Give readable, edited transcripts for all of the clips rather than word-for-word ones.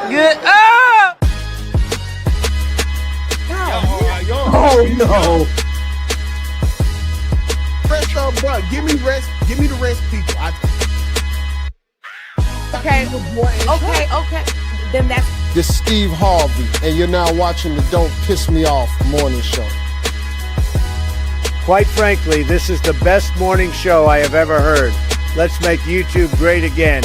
Good. Oh! Oh no! Fresh up, bro. Give me rest. Give me the rest, people. Okay. Then that's This is Steve Harvey, and you're now watching the Don't Piss Me Off morning show. Quite frankly, this is the best morning show I have ever heard. Let's make YouTube great again.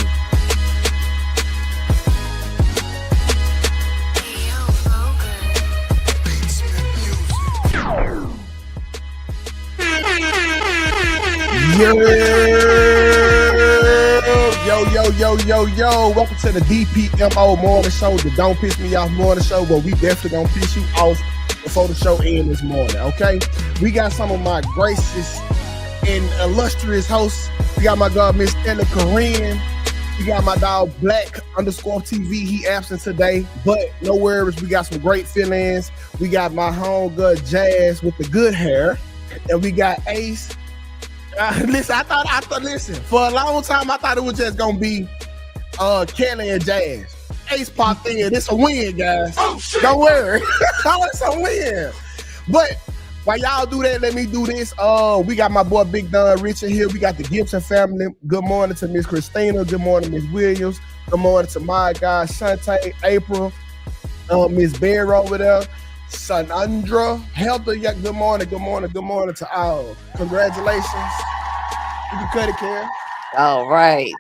Yo. Welcome to the DPMO morning show, the Don't Piss Me Off morning show, where we definitely gonna piss you off before the show ends this morning, okay? We got some of my gracious and illustrious hosts. We got my dog, Miss Stella Corinne. We got my dog, Black_TV. He absent today, but no worries. We got some great feelings. We got my homegirl, Jazz, with the good hair. And we got Ace. Listen, for a long time, I thought it was just gonna be Kelly and Jazz. Ace popped in. It's a win, guys. Oh, shit. Don't worry. It's a win. But while y'all do that, let me do this. We got my boy Big Don Richard here. We got the Gibson family. Good morning to Miss Christina. Good morning, Miss Williams. Good morning to my guy, Shantae, April, Miss Bear over there, Sanandra, Heather. Yeah, good morning to all. Congratulations. You can cut it, Karen. all right.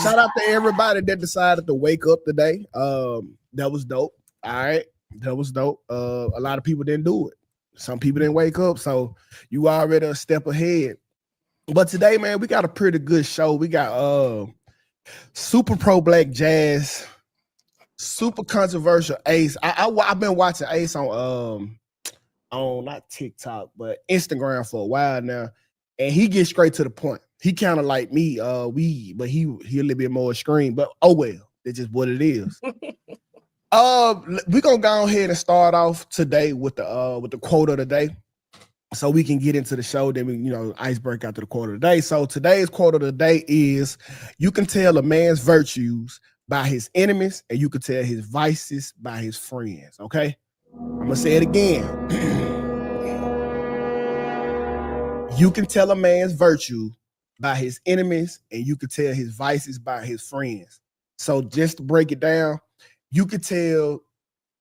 Shout out to everybody that decided to wake up today. That was dope. All right. That was dope. A lot of people didn't do it. Some people didn't wake up, so you already a step ahead. But today, man, we got a pretty good show. We got super pro black Jazz, super controversial Ace. I've been watching Ace on not TikTok, but Instagram for a while now, and he gets straight to the point. He kind of like me, but he a little bit more extreme. But oh well, it's just what it is. We're gonna go ahead and start off today with the quote of the day, so we can get into the show. Then we, icebreak after the quote of the day. So today's quote of the day is: "You can tell a man's virtues by his enemies, and you can tell his vices by his friends." Okay, I'm gonna say it again. You can tell a man's virtue by his enemies, and you can tell his vices by his friends. So just to break it down, you could tell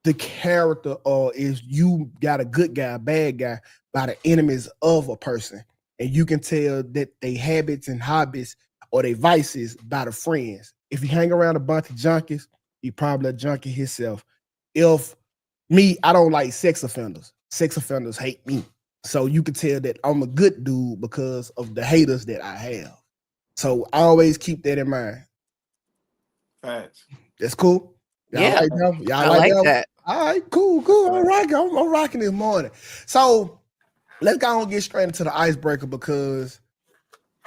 the character, or if you got a good guy, a bad guy, by the enemies of a person. And you can tell that they habits and hobbies or their vices by the friends. If you hang around a bunch of junkies, you probably a junkie himself. If me, I don't like sex offenders. Sex offenders hate me. So you can tell that I'm a good dude because of the haters that I have. So always keep that in mind. Thanks. That's cool. Y'all Yeah, like that? Y'all I like like that? that. All right, cool. All right, I'm rocking this morning. So let's go and get straight into the icebreaker, because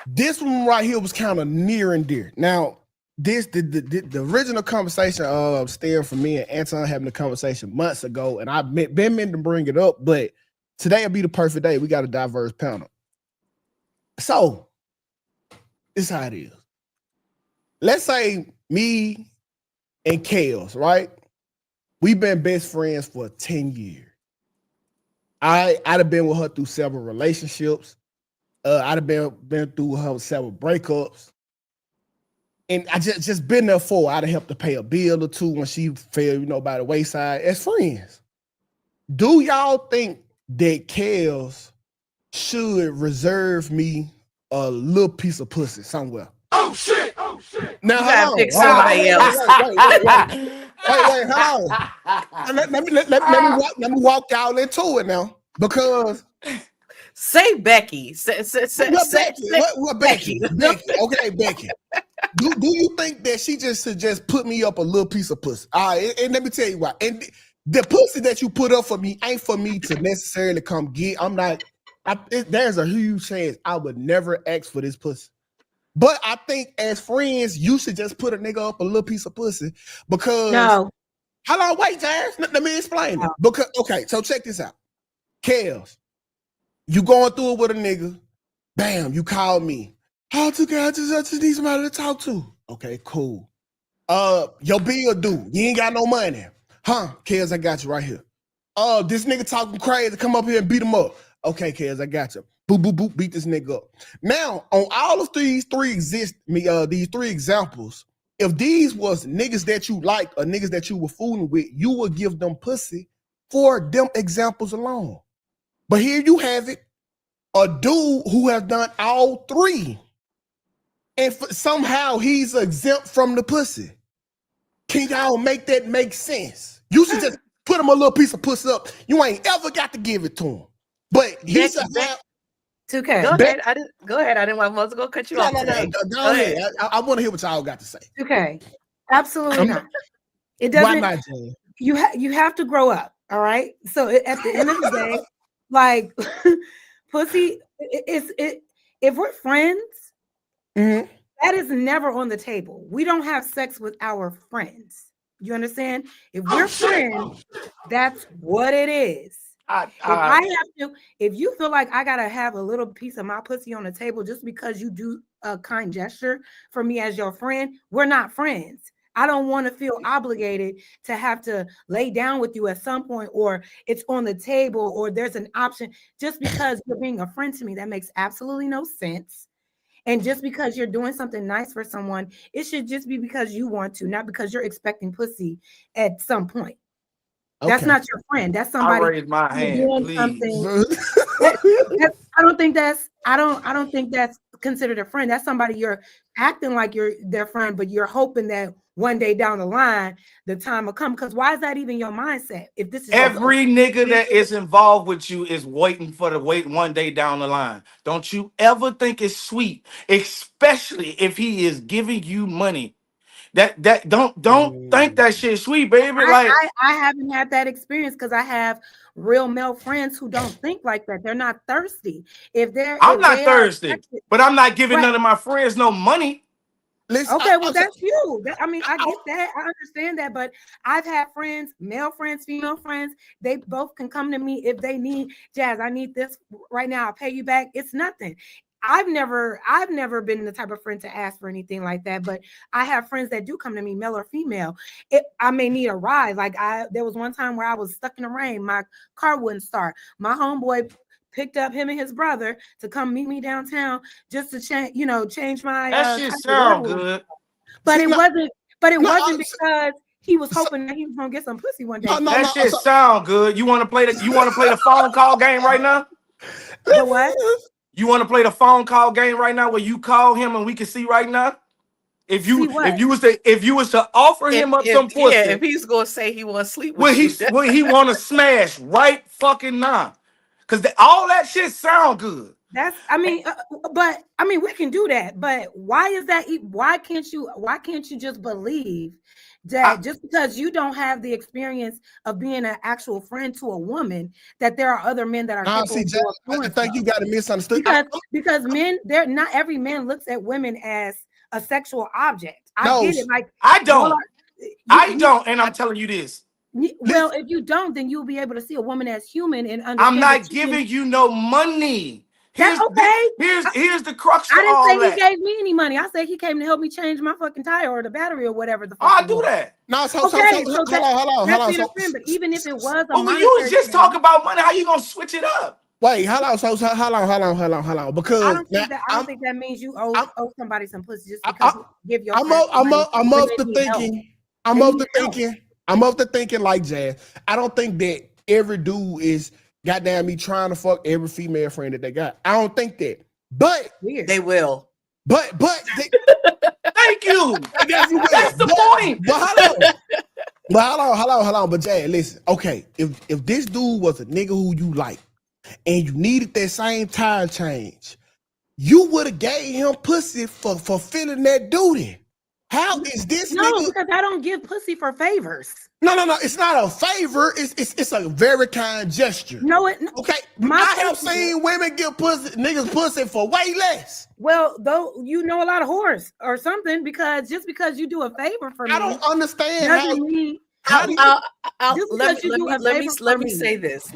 this one right here was kind of near and dear. Now, the original conversation stemmed from me and Anton having a conversation months ago, and I've been meant to bring it up, but today will be the perfect day. We got a diverse panel. So this is how it is. Let's say me and Kels, right? We've been best friends for 10 years. I'd have been with her through several relationships. I'd have been through her several breakups. And I just been there for her. I'd have helped her pay a bill or two when she fell, by the wayside as friends. Do y'all think that Kels should reserve me a little piece of pussy somewhere? Oh shit! Now, You gotta hold pick on. somebody else. Wait, hold on. Let me walk y'all into it now, because Say Becky. Say what Becky? Okay, Becky. Do you think that she just should just put me up a little piece of pussy? All right, and let me tell you why. And the pussy that you put up for me ain't for me to necessarily come get. There's a huge chance I would never ask for this pussy. But I think as friends, you should just put a nigga up a little piece of pussy, because No. Hold on, wait, Jazz. Let me explain it. Because okay, so check this out. Kels, you going through it with a nigga, bam, you call me. I just need somebody to talk to. Okay, cool. Your bill due. You ain't got no money. Huh? Kez, I got you right here. This nigga talking crazy. Come up here and beat him up. Okay, Kez, I got you. Boop, boop, boop, beat this nigga up. Now, on all of these three examples, if these was niggas that you like or niggas that you were fooling with, you would give them pussy for them examples alone. But here you have it, a dude who has done all three, and somehow he's exempt from the pussy. Can y'all make that make sense? You should just put him a little piece of pussy up. You ain't ever got to give it to him. But he's a 2K. Go ahead. I didn't want to go cut you off. No. Go ahead. I want to hear what y'all got to say. 2K. Absolutely not. It doesn't. Why not, Jane? You have to grow up. All right. So at the end of the day, like pussy, if we're friends, that is never on the table. We don't have sex with our friends. You understand? If we're friends, that's what it is. If you feel like I gotta have a little piece of my pussy on the table just because you do a kind gesture for me as your friend, we're not friends. I don't want to feel obligated to have to lay down with you at some point, or it's on the table, or there's an option just because you're being a friend to me. That makes absolutely no sense. And just because you're doing something nice for someone, it should just be because you want to, not because you're expecting pussy at some point. Okay. That's not your friend. That's somebody. I raise my hand, please. I don't think that's considered a friend. That's somebody you're acting like you're their friend, but you're hoping that one day down the line, the time will come. Because why is that even your mindset? If this is every nigga that is involved with you is waiting for the wait one day down the line. Don't you ever think it's sweet, especially if he is giving you money. Don't think that shit sweet, baby. I haven't had that experience because I have real male friends who don't think like that. They're not thirsty. I'm not thirsty, but I'm not giving none of my friends no money. Listen, okay, well, that's you. I mean, I get that. I understand that. But I've had friends, male friends, female friends. They both can come to me if they need, Jazz, I need this right now. I'll pay you back. It's nothing. I've never been the type of friend to ask for anything like that, but I have friends that do come to me, male or female. I may need a ride. Like there was one time where I was stuck in the rain. My car wouldn't start. My homeboy picked up him and his brother to come meet me downtown just to change my. That shit sound good. But it wasn't because he was hoping that he was gonna get some pussy one day. That shit sound good. You want to play the phone call game right now? The what? You want to play the phone call game right now where you call him and we can see right now? If you was to offer him up some pussy, if he's gonna say he want to sleep with will he want to smash right fucking now? Because all that shit sound good. we can do that. But why is that? Why can't you just believe that just because you don't have the experience of being an actual friend to a woman, that there are other men that are I think you got it misunderstood. Because men, not every man looks at women as a sexual object. I get it. Like I don't, and I'm telling you this. Well, if you don't, then you'll be able to see a woman as human and understand. I'm not giving you no money. Here's the crux of all that. I didn't say he gave me any money. I said he came to help me change my fucking tire or the battery or whatever the fuck. I'll do that. No, hold on. But even if it was you was just talking about money, how you gonna switch it up? Wait, hold on. Because I don't think that means you owe somebody some pussy just because you give your. I'm up to thinking like Jazz. I don't think that every dude is goddamn me trying to fuck every female friend that they got. I don't think that. But they will. But thank you. That's the point. But hold on. But Jazz, listen. Okay, if this dude was a nigga who you like and you needed that same tire change, you would have gave him pussy for fulfilling that duty. How is this nigga? Because I don't give pussy for favors. No. It's not a favor. It's a very kind gesture. Okay. I have seen women give niggas pussy for way less. Well, though you know a lot of whores or something, because just because you do a favor for me, I don't understand How do you? Let me say this. Let me say this.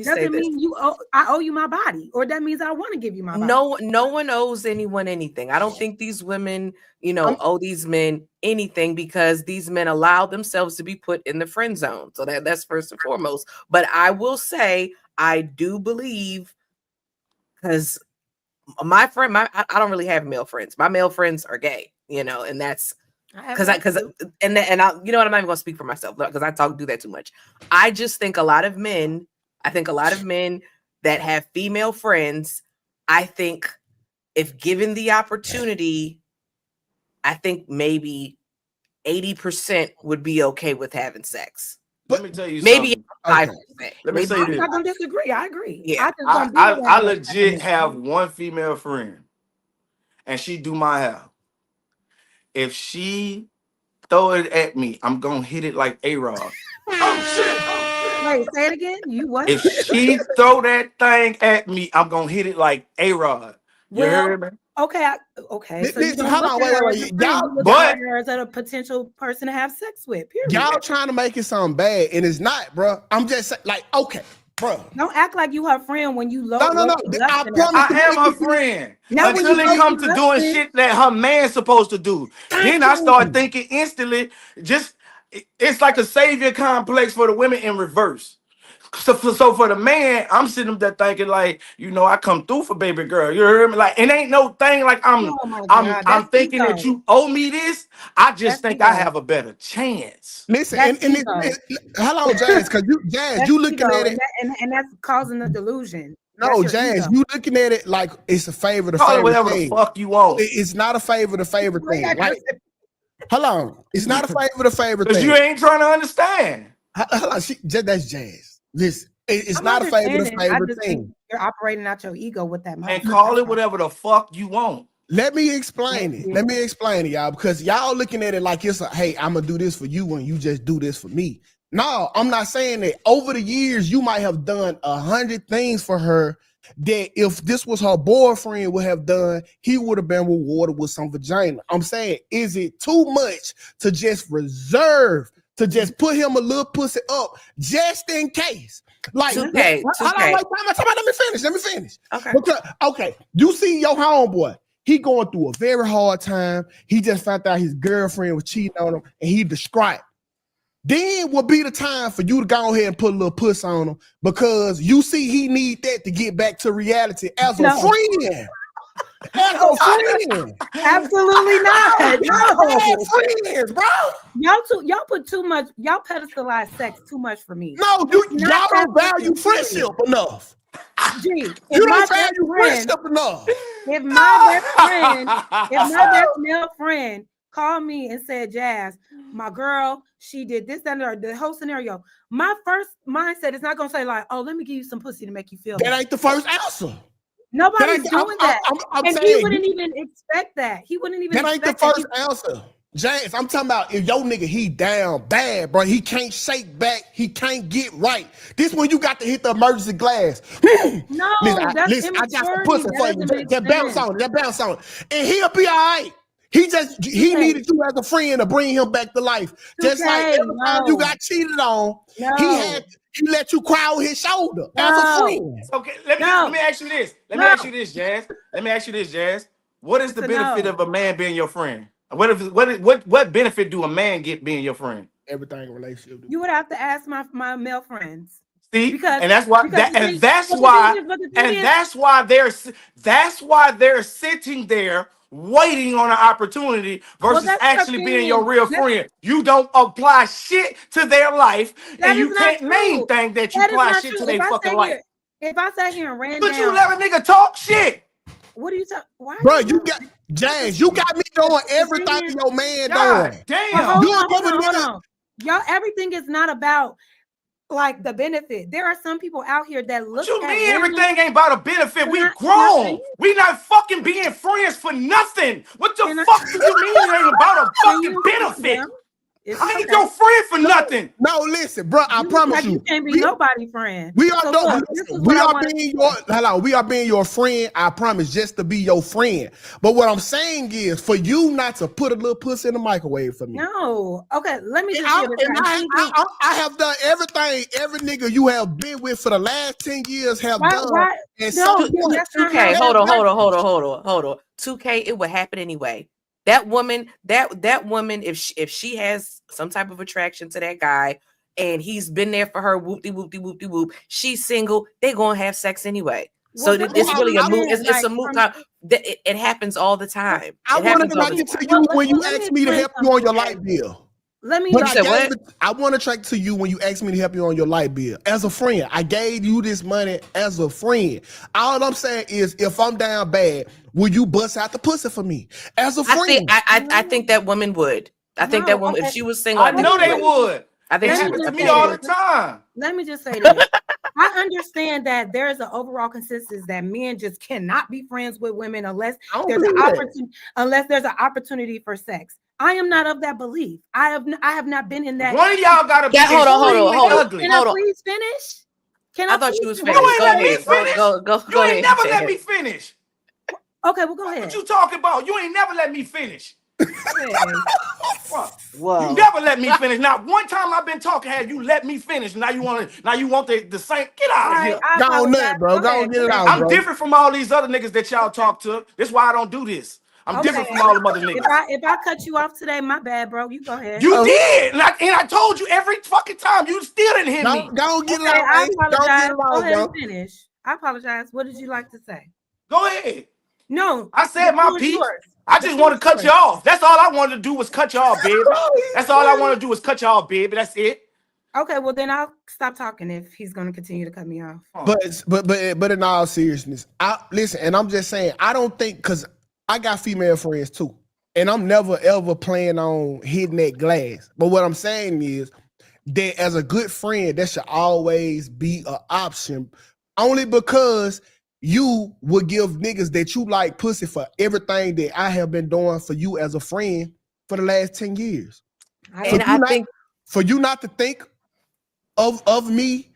Doesn't mean I owe you my body, or that means I want to give you my body. No one owes anyone anything. I don't think these women, owe these men anything because these men allow themselves to be put in the friend zone. So that's first and foremost. But I will say, I do believe, because my friend, I don't really have male friends. My male friends are gay, and that's because you know what, I'm not even gonna speak for myself because I do that too much. I just think a lot of men that have female friends, I think if given the opportunity, I think maybe 80% would be okay with having sex. Let me tell you maybe 5%. Let me say this. I'm not gonna disagree. I agree. Yeah, I legit have one female friend, and she do my hair. If she throw it at me, I'm gonna hit it like A-Rod. Oh shit! Wait, say it again. You what? If she throw that thing at me, I'm gonna hit it like A-Rod. You heard me? Okay. So listen, hold on, wait. Y'all, but as a potential person to have sex with. Period. Y'all trying to make it sound bad, and it's not, bro. I'm just saying, like, okay, bro. Don't act like you her friend when you No. I am her friend. Until it comes to doing shit that her man's supposed to do. Then I start thinking instantly, it's like a savior complex for the women in reverse. So for the man, I'm sitting there thinking like, I come through for baby girl. You heard me? Like, it ain't no thing like I'm thinking that you owe me this. I just think I have a better chance. Listen, and hello, Jazz, because you looking at it, and that's causing the delusion. No, Jazz, you looking at it like it's a favor to favor thing. Whatever the fuck you want. It's not a favor to favor thing. Like, hold on, it's not a favor to favor thing. Because you ain't trying to understand. Hold on, that's Jazz. Listen, it's not a favor to favor thing. You're operating out your ego with that. And call it whatever the fuck you want. Let me explain it. Let me explain it, y'all, because y'all looking at it like it's hey, I'm gonna do this for you and you just do this for me. No, I'm not saying that. Over the years, you might have done 100 things for her that if this was her boyfriend would have done, he would have been rewarded with some vagina. I'm saying, is it too much to just reserve, to just put him a little pussy up just in case? Like, okay. Let me finish. Okay. Okay. You see your homeboy, he going through a very hard time. He just found out his girlfriend was cheating on him and he distraught. Then will be the time for you to go ahead and put a little puss on him because you see he need that to get back to reality as a friend. As a friend. Absolutely not. No. Friends, bro. Y'all put too much, y'all pedestalize sex too much for me. No, y'all don't value friendship enough. Gee, you don't value friendship enough. If my best male friend called me and said, Jazz, my girl, she did this, that, or the whole scenario, my first mindset is not gonna say like, oh, let me give you some pussy to make you feel that ain't the first answer. Nobody's doing that. And he wouldn't even expect that. He wouldn't even that ain't the first answer. James, I'm talking about if your nigga, he down bad, bro. He can't shake back. He can't get right. This when you got to hit the emergency glass. No, listen, I got some pussy for you. Just bounce on it. And he'll be all right. He needed you as a friend to bring him back to life. Just like every time you got cheated on, he let you cry on his shoulder as a friend. Okay, let me ask you this. Let me ask you this, Jazz. What is the benefit of a man being your friend? What benefit do a man get being your friend? Everything in relationship. You would have to ask my male friends. See, that's why they're sitting there waiting on an opportunity versus actually being your real friend. You don't apply shit to their life, and you can't main thing that you apply shit to their fucking life. If I sat here and ran down, you let a nigga talk shit. What are you talking? Why, bro? You got James. You got me doing everything your man doing. Damn. Hold on. Y'all, everything is not about like the benefit. There are some people out here that look. What you mean everything ain't about a benefit? We grown. We not fucking being friends for nothing. What the fuck do you mean it ain't about a fucking benefit? I ain't your friend for nothing. No, listen, bro. I promise like you, you can't be nobody friend. we are So no, look, listen, we are being your hello. We are being your friend. I promise, just to be your friend. But what I'm saying is, for you not to put a little pussy in the microwave for me. No, okay. Let me just I have done everything every nigga you have been with for the last 10 years have done. Why? And No, so that's not Okay, how hold it on. works. 2K, it would happen anyway. That woman, that woman, if she has some type of attraction to that guy and he's been there for her, whoop de whoop de whoop de whoop, she's single, they're gonna have sex anyway. So Well, it's really a moot. understand, It's a moot. It happens all the time. I It wanted happens to all like the it to time. you when you let me asked me to explain help you on your something, light bill. Let me. But You said what? I want to track to you when you asked me to help you on your light bill. As a friend, I gave you this money as a friend. All I'm saying is, if I'm down bad, will you bust out the pussy for me? As a friend. I think that woman would. I think that woman, if she was single, I know they would. I think It she happens would. to me all the time. Let me just say this. I understand that there is an overall consensus that men just cannot be friends with women unless there's an opportunity for sex. I am not of that belief. I have not been in that. One of y'all gotta be hold on. ugly. Can I please finish? I thought you was You finished. ain't Go let me ahead. finish. Go You ain't ahead. never let me finish. Okay, well, go ahead. What you talking about? You ain't never let me finish. Wow. You never let me finish. Not one time I've been talking, have you let me finish? Now you want the same. Get out of here. Go on that, bro. Go on, get it out, I'm bro. different from all these other niggas that y'all talk to. That's why I don't do this. I'm different from all the other niggas. If I cut you off today, my bad, bro. You go ahead. You did, and I told you every fucking time. You still didn't hear me. Go get it out. I apologize. Go ahead bro. and finish. I apologize. What did you like to say? Go ahead. No, I said my piece. Yours. I just want to cut you off. That's all I wanted to do was cut you off, baby. That's all I want to do was cut you off, baby. That's it. Okay, well then I'll stop talking if he's going to continue to cut me off. But in all seriousness, listen, and I'm just saying, I don't think, because I got female friends too, and I'm never ever planning on hitting that glass. But what I'm saying is that as a good friend, that should always be an option, only because you would give niggas that you like pussy for everything that I have been doing for you as a friend for the last 10 years. And I think for you not to think of me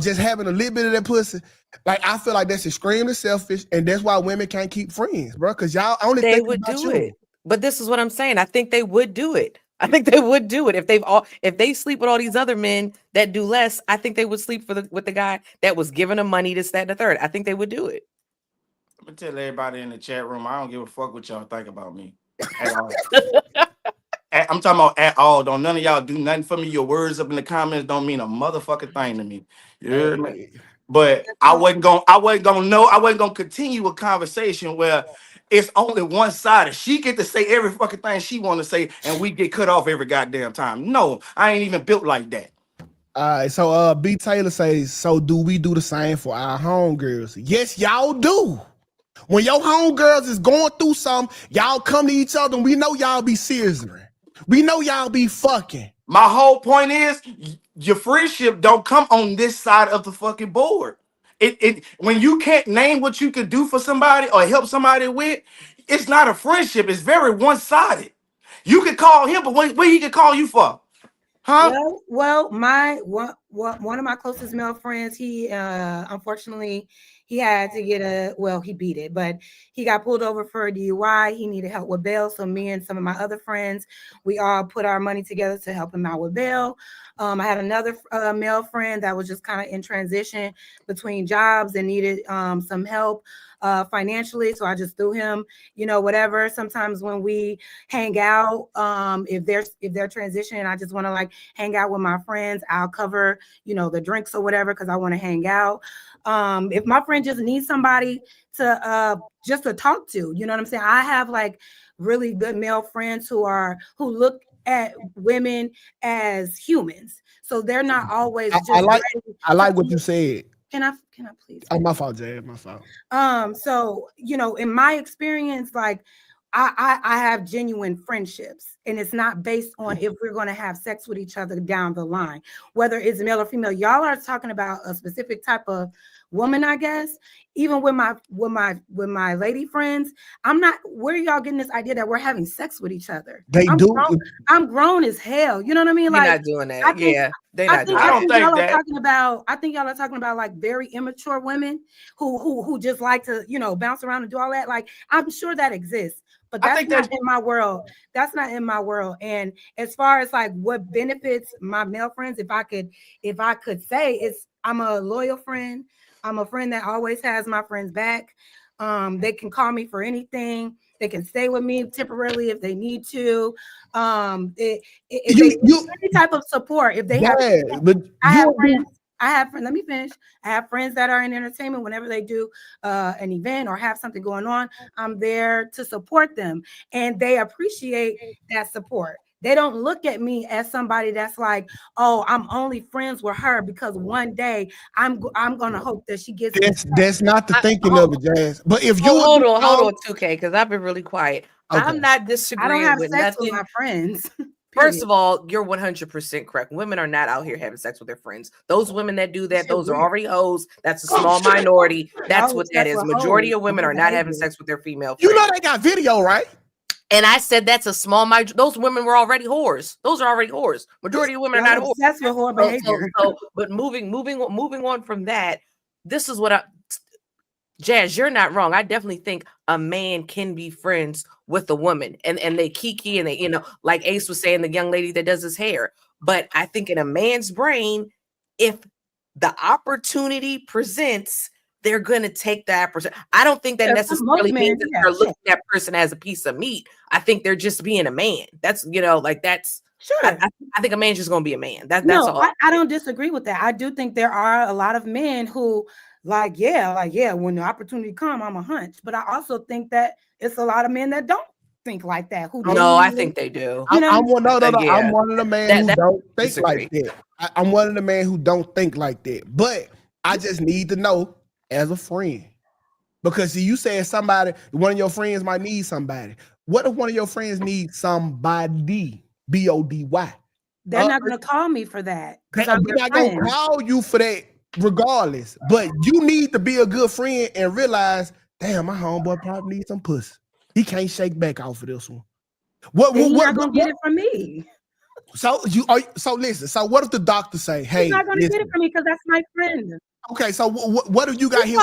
just having a little bit of that pussy, like I feel like that's extremely selfish, and that's why women can't keep friends, bro. Because y'all only they think would about do you. it. But this is what I'm saying. I think they would do it. I think they would do it if they sleep with all these other men that do less. I think they would sleep with the guy that was giving them money, this, that, and the third. I think they would do it. I'm gonna tell everybody in the chat room, I don't give a fuck what y'all think about me at all. I'm talking about at all. Don't none of y'all do nothing for me. Your words up in the comments don't mean a motherfucking thing to me. You hear me? But I wasn't gonna continue a conversation where it's only one sided. She get to say every fucking thing she want to say, and we get cut off every goddamn time. No, I ain't even built like that. All right, so B Taylor says, so do we do the same for our homegirls? Yes, y'all do. When your homegirls is going through something, y'all come to each other and we know y'all be serious. We know y'all be fucking. My whole point is your friendship don't come on this side of the fucking board. It when you can't name what you could do for somebody or help somebody with, it's not a friendship. It's very one-sided. You could call him, but what he could call you for? Huh? Well, one of my closest male friends, he unfortunately he had to get he beat it, but he got pulled over for a DUI. He needed help with bail. So me and some of my other friends, we all put our money together to help him out with bail. I had another male friend that was just kind of in transition between jobs and needed some help financially. So I just threw him, whatever. Sometimes when we hang out, if they're transitioning, I just want to like hang out with my friends. I'll cover, the drinks or whatever, because I want to hang out. If my friend just needs somebody to just to talk to, you know what I'm saying? I have like really good male friends who look at women as humans. So they're not always just I like what you said. Can I please? Oh, my fault, Jay. My fault. So, in my experience, like I have genuine friendships, and it's not based on if we're going to have sex with each other down the line, whether it's male or female. Y'all are talking about a specific type of woman, I guess. Even with my lady friends, I'm not. Where are y'all getting this idea that we're having sex with each other? I'm grown as hell. You know what I mean? They're Like, not doing that. I think, Yeah, they're I not think, doing I I don't think think y'all are that. talking about. I think y'all are talking about like very immature women who just like to, you know, bounce around and do all that. Like, I'm sure that exists, but I that's think not that's in my world. That's not in my world. And as far as like what benefits my male friends, if I could say, it's I'm a loyal friend. I'm a friend that always has my friends back. They can call me for anything. They can stay with me temporarily if they need to. If they need any type of support, if they have, but I have friends. Let me finish. I have friends that are in entertainment. Whenever they do an event or have something going on, I'm there to support them, and they appreciate that support. They don't look at me as somebody that's like, oh, I'm only friends with her because one day I'm gonna hope that she gets some. That's not the thinking of it, Jazz. But if you hold on, 2K, because I've been really quiet. Okay. I'm not I don't disagreeing have with sex with nothing. my friends. First of all, you're 100% correct. Women are not out here having sex with their friends. Those women that do that, those are already hoes. That's a small minority. That's what that is. Majority of women are not having sex with their female friends. You know they got video, right? And I said that's a small minority. Those women were already whores. Those are already whores. Majority of women are not whores. That's with whore behavior. But moving on from that, this is what Jazz, you're not wrong. I definitely think a man can be friends with a woman and they kiki and they, you know, like Ace was saying, the young lady that does his hair. But I think in a man's brain, if the opportunity presents, they're going to take that person. I don't think that necessarily means that they're looking at that person as a piece of meat. I think they're just being a man. That's, you know, like that's sure. I think a man's just going to be a man. That's all. I don't disagree with that. I do think there are a lot of men who when the opportunity come, I'm a hunch. But I also think that it's a lot of men that don't think like that. I think they do. You know? I'm one of the men who don't think like that. I'm one of the men who don't think like that. But I just need to know as a friend. Because see, you said somebody, one of your friends might need somebody. What if one of your friends needs somebody? B-O-D-Y. They're not going to call me for that. They're not going to call you for that regardless. But you need to be a good friend and realize, damn, my homeboy probably needs some pussy. He can't shake back off of this one. He's not going to get it from me. So listen. So what if the doctor say, "Hey, he's not going to get it from me because that's my friend." Okay, so what if you got hit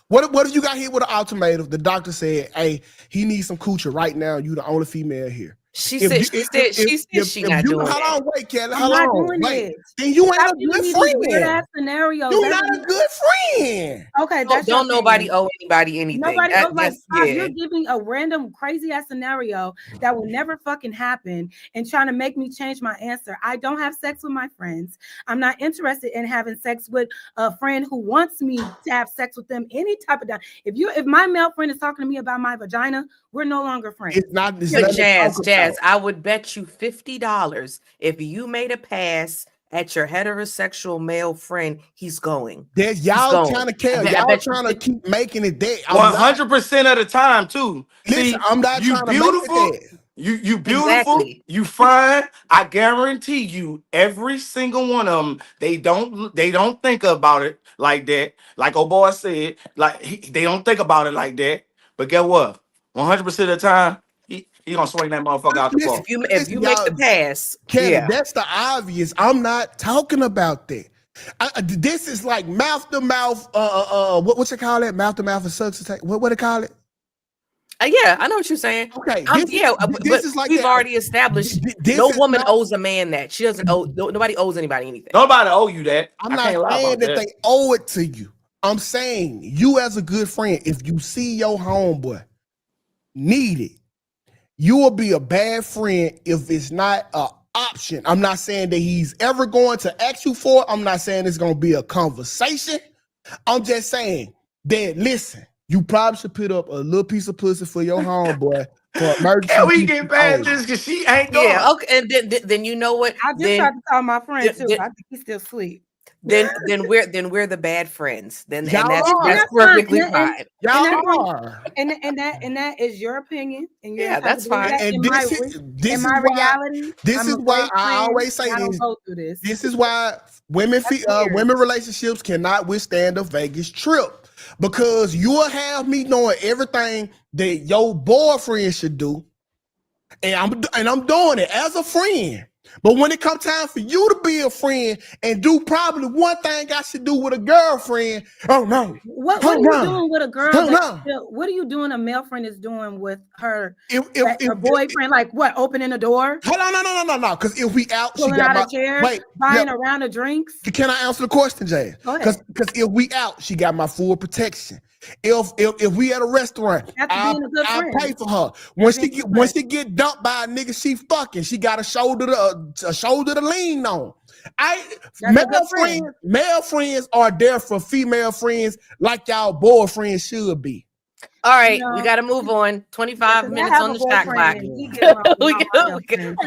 with what if you got hit with an ultimatum? The doctor said, "Hey, he needs some coochie right now. You the only female here." She said she not doing it. Hold on, wait, Kelly. I'm not doing it. Then you ain't a good friend. Weird-ass scenarios. You're not a good friend. Okay, don't nobody owe anybody anything. Nobody owes, like, you're giving a random crazy ass scenario that will never fucking happen and trying to make me change my answer. I don't have sex with my friends. I'm not interested in having sex with a friend who wants me to have sex with them any type of time. If my male friend is talking to me about my vagina, we're no longer friends. It's not Jazz. I would bet you $50 if you made a pass at your heterosexual male friend, he's going. Y'all trying to care. Y'all trying to keep making it there. 100% of the time, too. Listen, I'm not you trying beautiful. To make it you beautiful. Exactly. You fine. I guarantee you, every single one of them, they don't think about it like that. Like old boy said, they don't think about it like that. But get what? 100% of the time, he gonna swing that motherfucker out the ball. If you make the pass, that's the obvious. I'm not talking about that. This is like mouth to mouth. What's it call it? Mouth to mouth and sucks. What it call it? Yeah, I know what you're saying. Okay, this is like we've already established. No woman owes a man that. She doesn't owe. Nobody owes anybody anything. Nobody owe you that. I'm not saying that they owe it to you. I'm saying you as a good friend, if you see your homeboy need it, you will be a bad friend if it's not an option. I'm not saying that he's ever going to ask you for it. I'm not saying it's going to be a conversation. I'm just saying that, listen, you probably should put up a little piece of pussy for your homeboy for emergency. Can we get past this? Because she ain't going. Yeah, okay. And then you know what? I just tried to call my friend too. I think he's still asleep. then we're the bad friends. Then Y'all and that's are. that's That's fine. perfectly And- fine. Y'all that's fine. are. And that is your opinion, and you're Yeah, entitled that's to believe fine. that. And In this is my why reality, this I'm is a why great I friend, always say and I don't this. go through this. This is why women weird. women relationships cannot withstand a Vegas trip, because you'll have me knowing everything that your boyfriend should do, and I'm doing it as a friend. But when it comes time for you to be a friend and do probably one thing I should do with a girlfriend, oh no. What are you doing with a girl? What are you doing? A male friend is doing with her, her boyfriend? Like what? Opening the door? Hold on, no. Because if we out, pulling she got out a chair, buying a round of drinks. Can I answer the question, Jay? Go ahead. Because if we out, she got my full protection. If we at a restaurant, I'll pay for her. When she get dumped by a nigga she fucking, she got a shoulder to lean on. Male friends are there for female friends like y'all boyfriends should be. All right, we got to move on. 25 minutes on the shot clock. we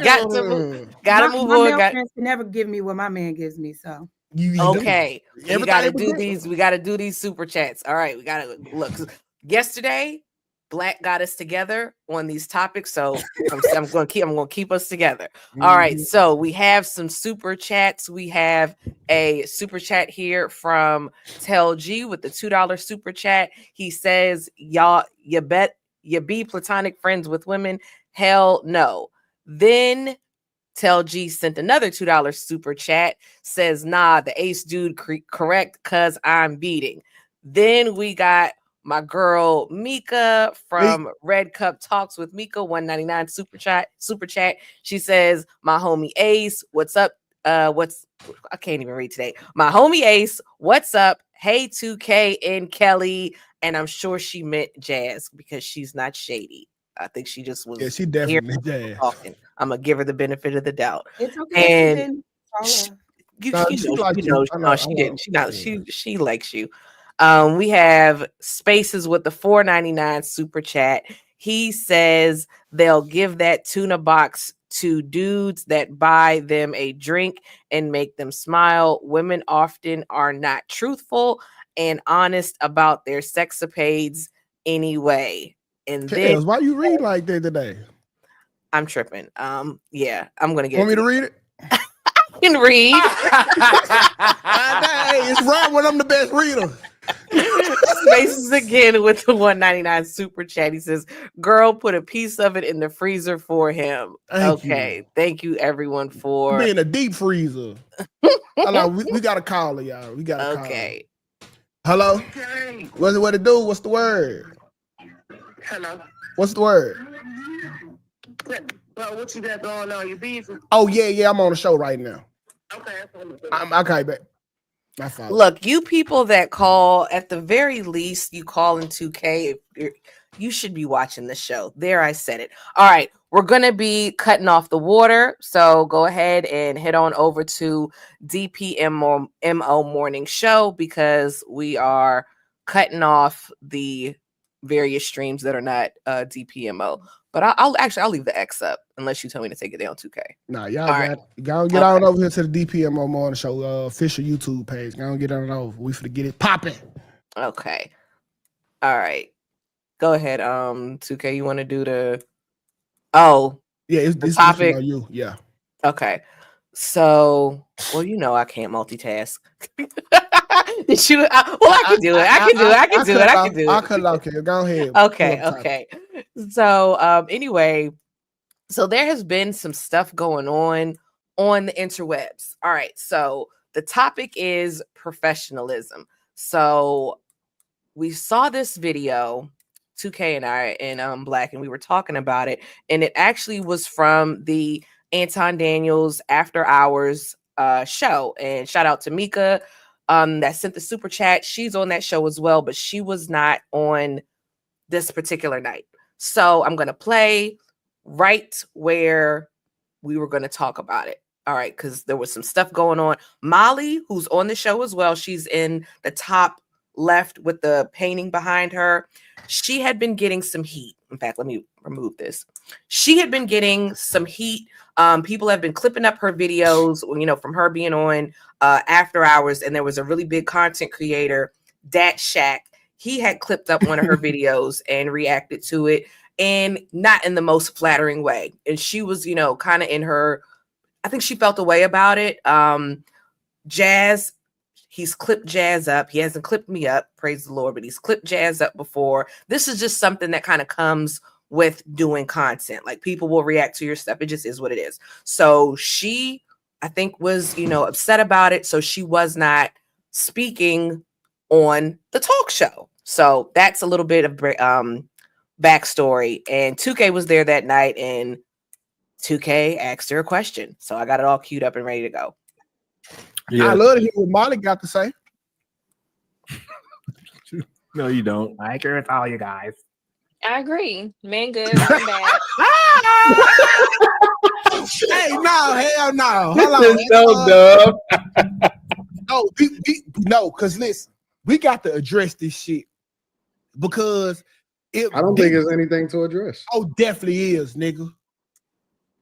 got to move on. My male friends can never give me what my man gives me. So okay, we got to do these. We got to do these super chats. All right, we got to look. Yesterday, Black got us together on these topics, so I'm going to keep us together. All right, so we have some super chats. We have a super chat here from Tel G with the $2 super chat. He says, "Y'all, you bet you be platonic friends with women? Hell no." Then Tel G sent another $2 super chat. Says, "Nah, the ace dude correct, cause I'm beating." Then we got my girl Mika from Red Cup Talks with Mika, $1.99 super chat. She says, "My homie Ace, what's up? I can't even read today. My homie Ace, what's up? Hey 2K and Kelly." And I'm sure she meant Jazz because she's not shady. I think she just was. Yeah, she definitely Jazz. Talking. I'm gonna give her the benefit of the doubt. It's okay. And she likes you. We have Spaces with the $4.99 super chat. He says they'll give that tuna box to dudes that buy them a drink and make them smile. Women often are not truthful and honest about their sexapades anyway. And then why you read like that today? I'm tripping. Yeah, I'm gonna get. Want me to read it? I can read. Hey, it's right when I'm the best reader. Spaces again with the $1.99 super chat. He says, "Girl, put a piece of it in the freezer for him." Thank you everyone for being a deep freezer. Hello, we got a caller, y'all. We got a caller. Hello. Okay. What it do? What's the word? Hello. What's the word? Well, what you got going on? You busy? Oh yeah. I'm on the show right now. Okay. I'm okay, back. Look, you people that call, at the very least, you call in 2K. You should be watching the show. There, I said it. All right, we're gonna be cutting off the water, so go ahead and head on over to DPMO Morning Show because we are cutting off the various streams that are not DPMO. But I'll leave the X up unless you tell me to take it down 2K. Nah, y'all get on over here to the DPMO Morning Show official YouTube page. Go get on over. We finna get it popping. Okay. All right. Go ahead. 2K, you want to do the it's topic on you. Yeah. Okay. So, well, I can't multitask. Did you? I can do it. I can do it. I'll cut it off here. Go ahead. Okay. So, anyway, so there has been some stuff going on the interwebs. All right. So the topic is professionalism. So we saw this video, 2K and I and Black, and we were talking about it, and it actually was from the Anton Daniels After Hours show. And shout out to Mika that sent the super chat. She's on that show as well, but she was not on this particular night. So I'm going to play right where we were going to talk about it. All right, because there was some stuff going on. Molly, who's on the show as well, she's in the top left with the painting behind her. She had been getting some heat. In fact, let me remove this. She had been getting some heat. People have been clipping up her videos, from her being on After Hours, and there was a really big content creator, Dat Shack. He had clipped up one of her videos and reacted to it, and not in the most flattering way. And she was, kind of in her, I think she felt a way about it. Jazz, he's clipped Jazz up. He hasn't clipped me up, praise the Lord, but he's clipped Jazz up before. This is just something that kind of comes with doing content. Like, people will react to your stuff. It just is what it is. So she, I think, was, upset about it. So she was not speaking on the talk show. So that's a little bit of backstory. And 2K was there that night, and 2K asked her a question. So I got it all queued up and ready to go. Yeah. I love to hear what Molly got to say. No, you don't. I agree with all you guys. I agree. Men good, women bad. Hey, no, hell no. Hold on. This is so dumb. No, because listen, we got to address this shit because I don't think there's anything to address. Oh, definitely is, nigga.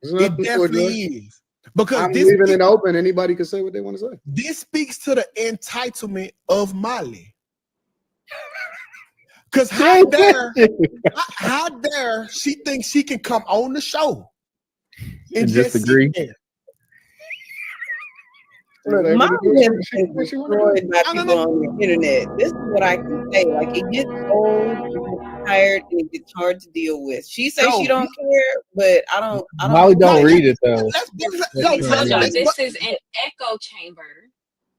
It definitely is. Because I'm leaving it open. Anybody can say what they want to say. This speaks to the entitlement of Molly. Because how dare she thinks she can come on the show and just agree? My destroyed by people on the internet. This is what I can say. Like, it gets old, it gets tired, and it gets hard to deal with. She says she don't care, but I don't. Molly don't read it though. This is an echo chamber.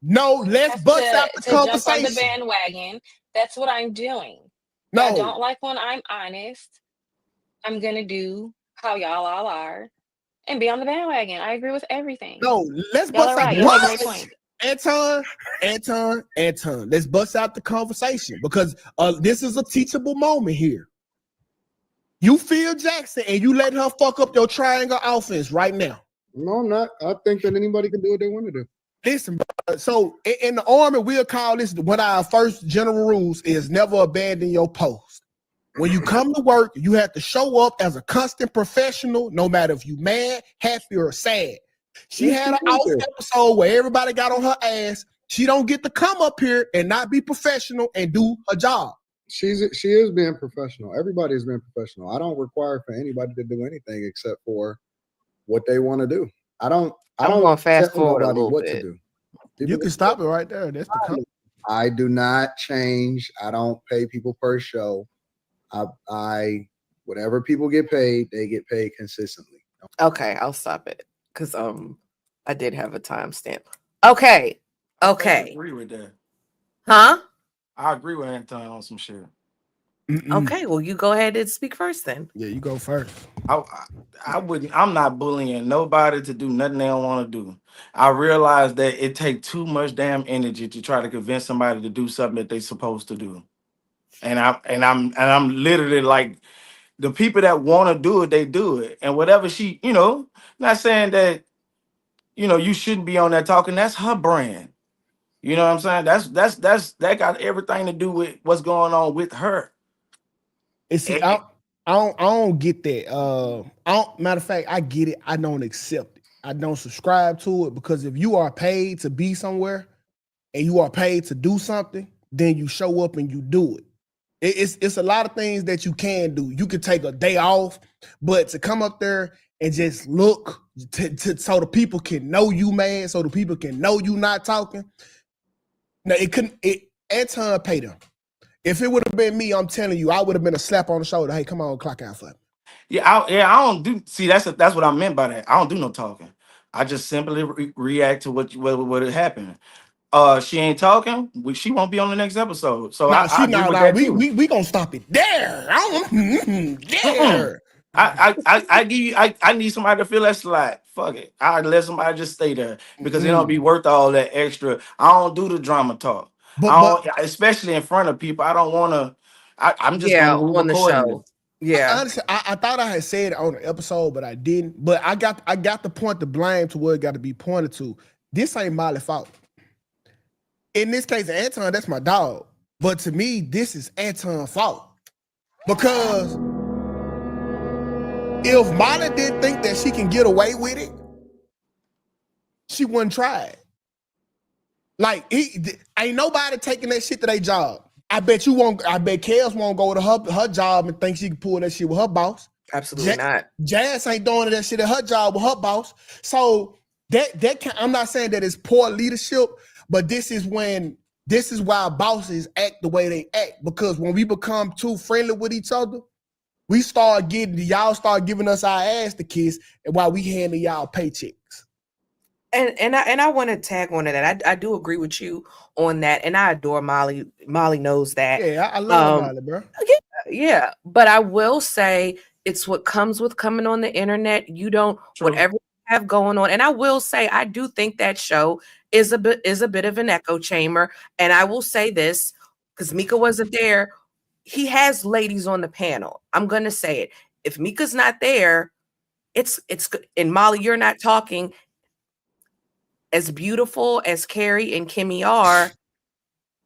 No, let's bust out the conversation. Jump on the bandwagon. That's what I'm doing. No, I don't like when I'm honest. I'm gonna do how y'all all are and be on the bandwagon. I agree with everything. No, let's bust out Anton. Let's bust out the conversation because this is a teachable moment here. You feel Jackson and you letting her fuck up your triangle offense right now. No, I'm not. I think that anybody can do what they want to do. Listen, bro, so in the Army, we'll call this one of our first general rules is never abandon your post. When you come to work, you have to show up as a constant professional, no matter if you mad, happy, or sad. She had an off episode where everybody got on her ass. She don't get to come up here and not be professional and do a job. She is being professional. Everybody is being professional. I don't require for anybody to do anything except for what they want to do. I don't want to fast forward a little bit. You can stop it right there. That's the comment. I do not change. I don't pay people per show. I whatever people get paid, they get paid consistently. Okay, I'll stop it because I did have a timestamp. Okay. I agree with that. Huh? I agree with Anton on some shit. Okay, well, you go ahead and speak first then. Yeah, you go first. I wouldn't. I'm not bullying nobody to do nothing they don't want to do. I realize that it takes too much damn energy to try to convince somebody to do something that they're supposed to do. And I'm literally like, the people that want to do it, they do it. And whatever she, not saying that, you shouldn't be on there talking. That's her brand. You know what I'm saying? That got everything to do with what's going on with her. And see, I don't get that. Matter of fact, I get it. I don't accept it. I don't subscribe to it because if you are paid to be somewhere and you are paid to do something, then you show up and you do it. It's a lot of things that you can do. You could take a day off, but to come up there and just look so the people can know you, man, so the people can know you not talking. No, it couldn't. Anton paid them. If it would have been me, I'm telling you, I would have been a slap on the shoulder. Hey, come on, clock out for me. I don't do. See, that's what I meant by that. I don't do no talking. I just simply react to what happened. She ain't talking. She won't be on the next episode. So we gonna stop it there. There. I give you. I need somebody to fill that slot. Fuck it. I let somebody just stay there because it don't be worth all that extra. I don't do the drama talk. Especially in front of people. I don't want to. I'm just on the show. Yeah. Honestly, I thought I had said it on the episode, but I didn't. But I got the point to blame to where it got to be pointed to. This ain't Molly's fault. In this case, Anton, that's my dog. But to me, this is Anton's fault. Because If Molly didn't think that she can get away with it, she wouldn't try it. Like, ain't nobody taking that shit to their job. I bet you won't. I bet Kels won't go to her job and think she can pull that shit with her boss. Absolutely not. Jazz ain't doing that shit at her job with her boss. So I'm not saying that it's poor leadership, but this is why bosses act the way they act. Because when we become too friendly with each other, y'all start giving us our ass to kiss, and while we handing y'all paychecks. And I want to tag on to that. I do agree with you on that, and I adore Molly. Molly knows that. Yeah, I love Molly, bro. Yeah, but I will say it's what comes with coming on the internet. You don't whatever you have going on, and I will say I do think that show is a bit of an echo chamber. And I will say this because Mika wasn't there. He has ladies on the panel. I'm gonna say it. If Mika's not there, it's and Molly, you're not talking. As beautiful as Carrie and Kimmy are,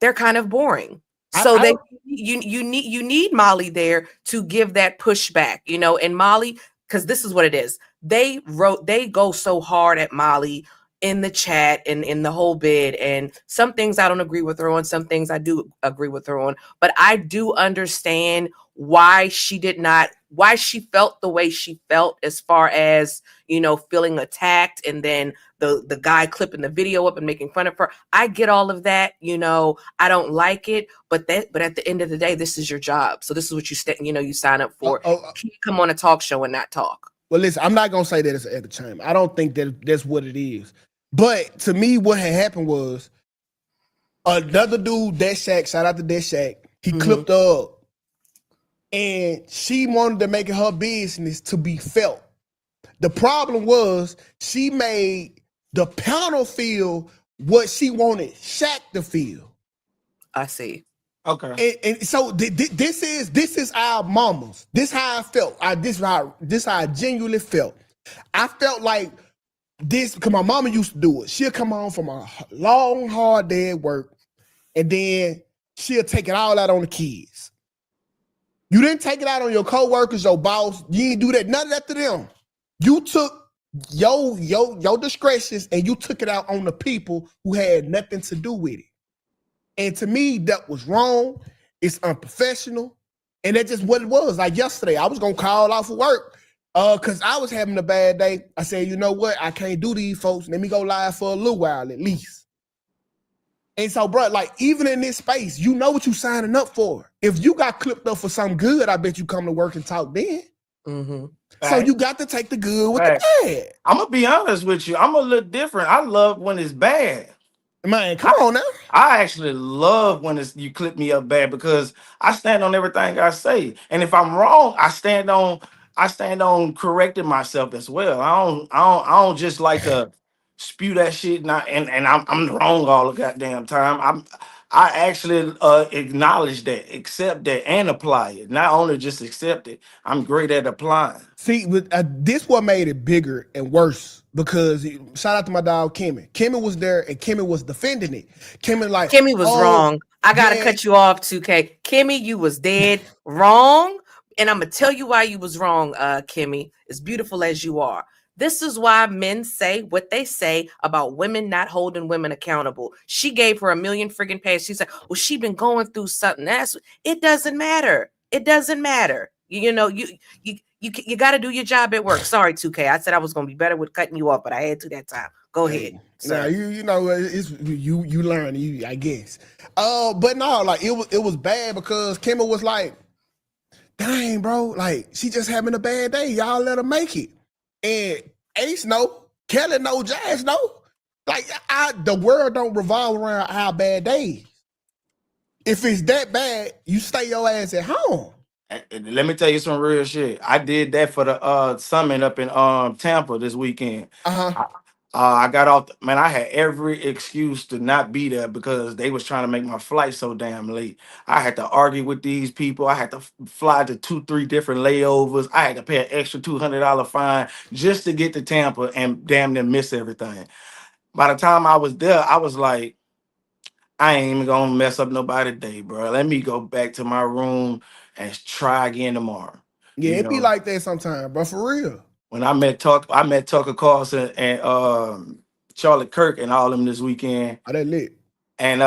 they're kind of boring. So you need Molly there to give that pushback, and Molly, because this is what it is. They go so hard at Molly in the chat and in the whole bid. And some things I don't agree with her on, some things I do agree with her on, but I do understand why she felt the way she felt as far as, feeling attacked, and then the guy clipping the video up and making fun of her. I get all of that, I don't like it, but at the end of the day, this is your job. So this is what you sign up for. You can't come on a talk show and not talk. Well, listen, I'm not gonna say that it's an echo chamber. I don't think that's what it is. But to me, what had happened was another dude, Deshak, shout out to Deshak, he clipped her up. And she wanted to make it her business to be felt. The problem was she made the panel feel what she wanted Shaq to feel. I see. Okay. And so this is our mamas. This how I felt. This how I genuinely felt. I felt like this because my mama used to do it. She'll come home from a long, hard day at work, and then she'll take it all out on the kids. You didn't take it out on your coworkers, your boss. You didn't do that. None of that to them. You took your discretions and you took it out on the people who had nothing to do with it. And to me, that was wrong. It's unprofessional. And that's just what it was. Like yesterday, I was gonna call off of work because I was having a bad day. I said, you know what? I can't do these folks. Let me go live for a little while at least. And so, bro, like even in this space, you know what you signing up for. If you got clipped up for something good, I bet you come to work and talk then. Mm-hmm. So you got to take the good with the bad. I'm gonna be honest with you. I'm a little different. I love when it's bad. Man, come on now. I actually love when you clip me up bad because I stand on everything I say. And if I'm wrong, I stand on correcting myself as well. I don't just like to spew that shit and I'm wrong all the goddamn time. I actually acknowledge that, accept that, and apply it. Not only just accept it, I'm great at applying. See, this what made it bigger and worse because shout out to my dog Kimmy. Kimmy was there and Kimmy was defending it. Kimmy was wrong. I gotta cut you off, 2K. Kimmy, you was dead wrong, and I'm gonna tell you why you was wrong, Kimmy. As beautiful as you are. This is why men say what they say about women not holding women accountable. She gave her a million friggin' pages. She said, well, she been going through something. It doesn't matter. It doesn't matter. You got to do your job at work. Sorry, 2K. I said I was going to be better with cutting you off, but I had to that time. Go ahead. Now it's you learn, I guess. But no, like it was bad because Kimmy was like, dang, bro, like she just having a bad day. Y'all let her make it. And Ace know, Kelly know, Jazz know. Like the world don't revolve around our bad days. If it's that bad, you stay your ass at home. Let me tell you some real shit. I did that for the summit up in Tampa this weekend. I got off. Man, I had every excuse to not be there because they was trying to make my flight so damn late. I had to argue with these people. I had to fly to 2-3 different layovers. I had to pay an extra $200 fine just to get to Tampa and damn near miss everything. By the time I was there, I was like, I ain't even gonna mess up nobody's day, bro. Let me go back to my room and try again tomorrow. Yeah, You it be know, like that sometimes, bro. For real. when I met Tucker Carlson and Charlie Kirk and all them this weekend. Oh, that lit. And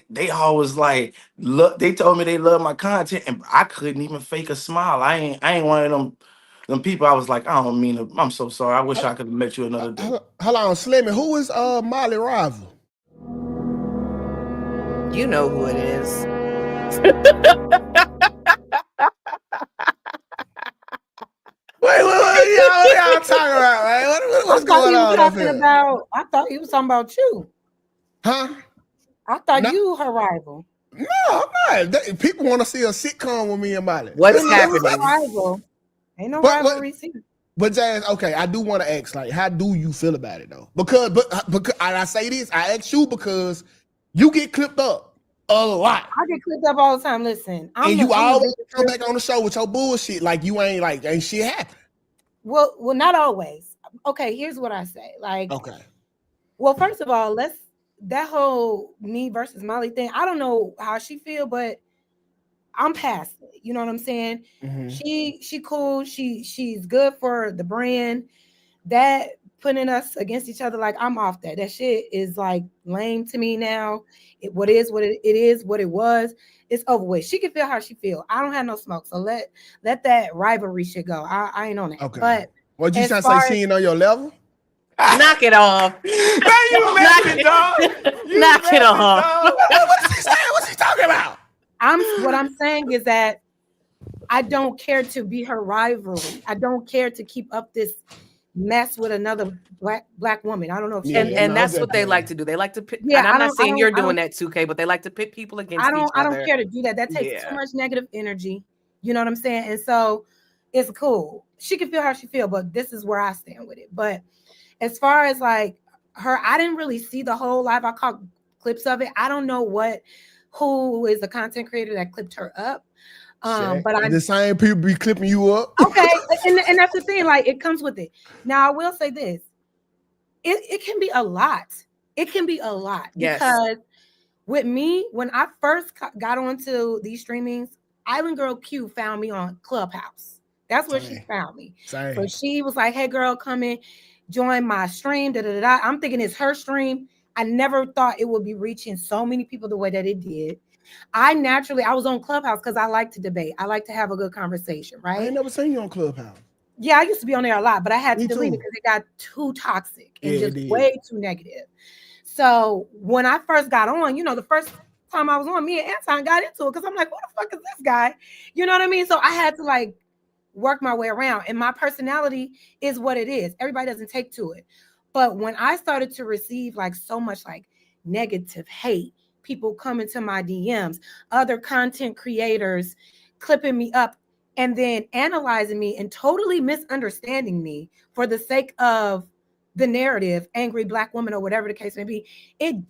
they always like look. They told me they love my content, and I couldn't even fake a smile. I ain't one of them people. I was like, I don't mean it. I'm so sorry. I wish I could have met you another day. Hold on, Slimmy. Who is Molly rival? You know who it is. Wait, y'all talking about, man? What's going on up here? I thought he was talking about you. Huh? I thought you her rival. No, I'm not. People want to see a sitcom with me and Molly. What's happening? Rival. Ain't no rivalry. But Jazz, okay, I do want to ask, like, how do you feel about it though? Because I say this, I ask you because you get clipped up a lot. I get clipped up all the time. Listen, and you always come back on the show with your bullshit, like you ain't shit happen. Well, not always. Okay, here's what I say. Like, okay. Well, first of all, that whole me versus Molly thing. I don't know how she feel, but I'm past it. You know what I'm saying? Mm-hmm. She cool. She's good for the brand. That putting us against each other, like I'm off that. That shit is like lame to me now. What it is, what it was. It's over with. She can feel how she feel. I don't have no smoke, so let that rivalry shit go. I ain't on it. Okay. But what you trying to say? She ain't on your level? Knock it off. Now you messing, dog. Knock it off. What's she saying? What's she talking about? What I'm saying is that I don't care to be her rivalry. I don't care to keep up this mess with another black woman. I don't know if and that's what they like to do. They like to pit. Yeah, and I'm not saying you're doing that 2K, but they like to pit people against each other. I don't care to do that. That takes too much negative energy. You know what I'm saying? And so it's cool. She can feel how she feel, but this is where I stand with it. But as far as like her, I didn't really see the whole live. I caught clips of it. I don't know who is the content creator that clipped her up. But the same people be clipping you up. Okay, and that's the thing. Like it comes with it. Now I will say this: it can be a lot. It can be a lot because with me, when I first got onto these streamings, Island Girl Q found me on Clubhouse. That's where she found me. So she was like, "Hey, girl, come in, join my stream." Da da da. I'm thinking it's her stream. I never thought it would be reaching so many people the way that it did. I was on Clubhouse because I like to debate. I like to have a good conversation, right? I ain't never seen you on Clubhouse. Yeah, I used to be on there a lot, but I had to delete it because it got too toxic and just way too negative. So when I first got on, the first time I was on, me and Anton got into it because I'm like, who the fuck is this guy? You know what I mean? So I had to like work my way around, and my personality is what it is. Everybody doesn't take to it. But when I started to receive like so much like negative hate, people coming to my DMs, other content creators clipping me up and then analyzing me and totally misunderstanding me for the sake of the narrative, angry black woman or whatever the case may be, it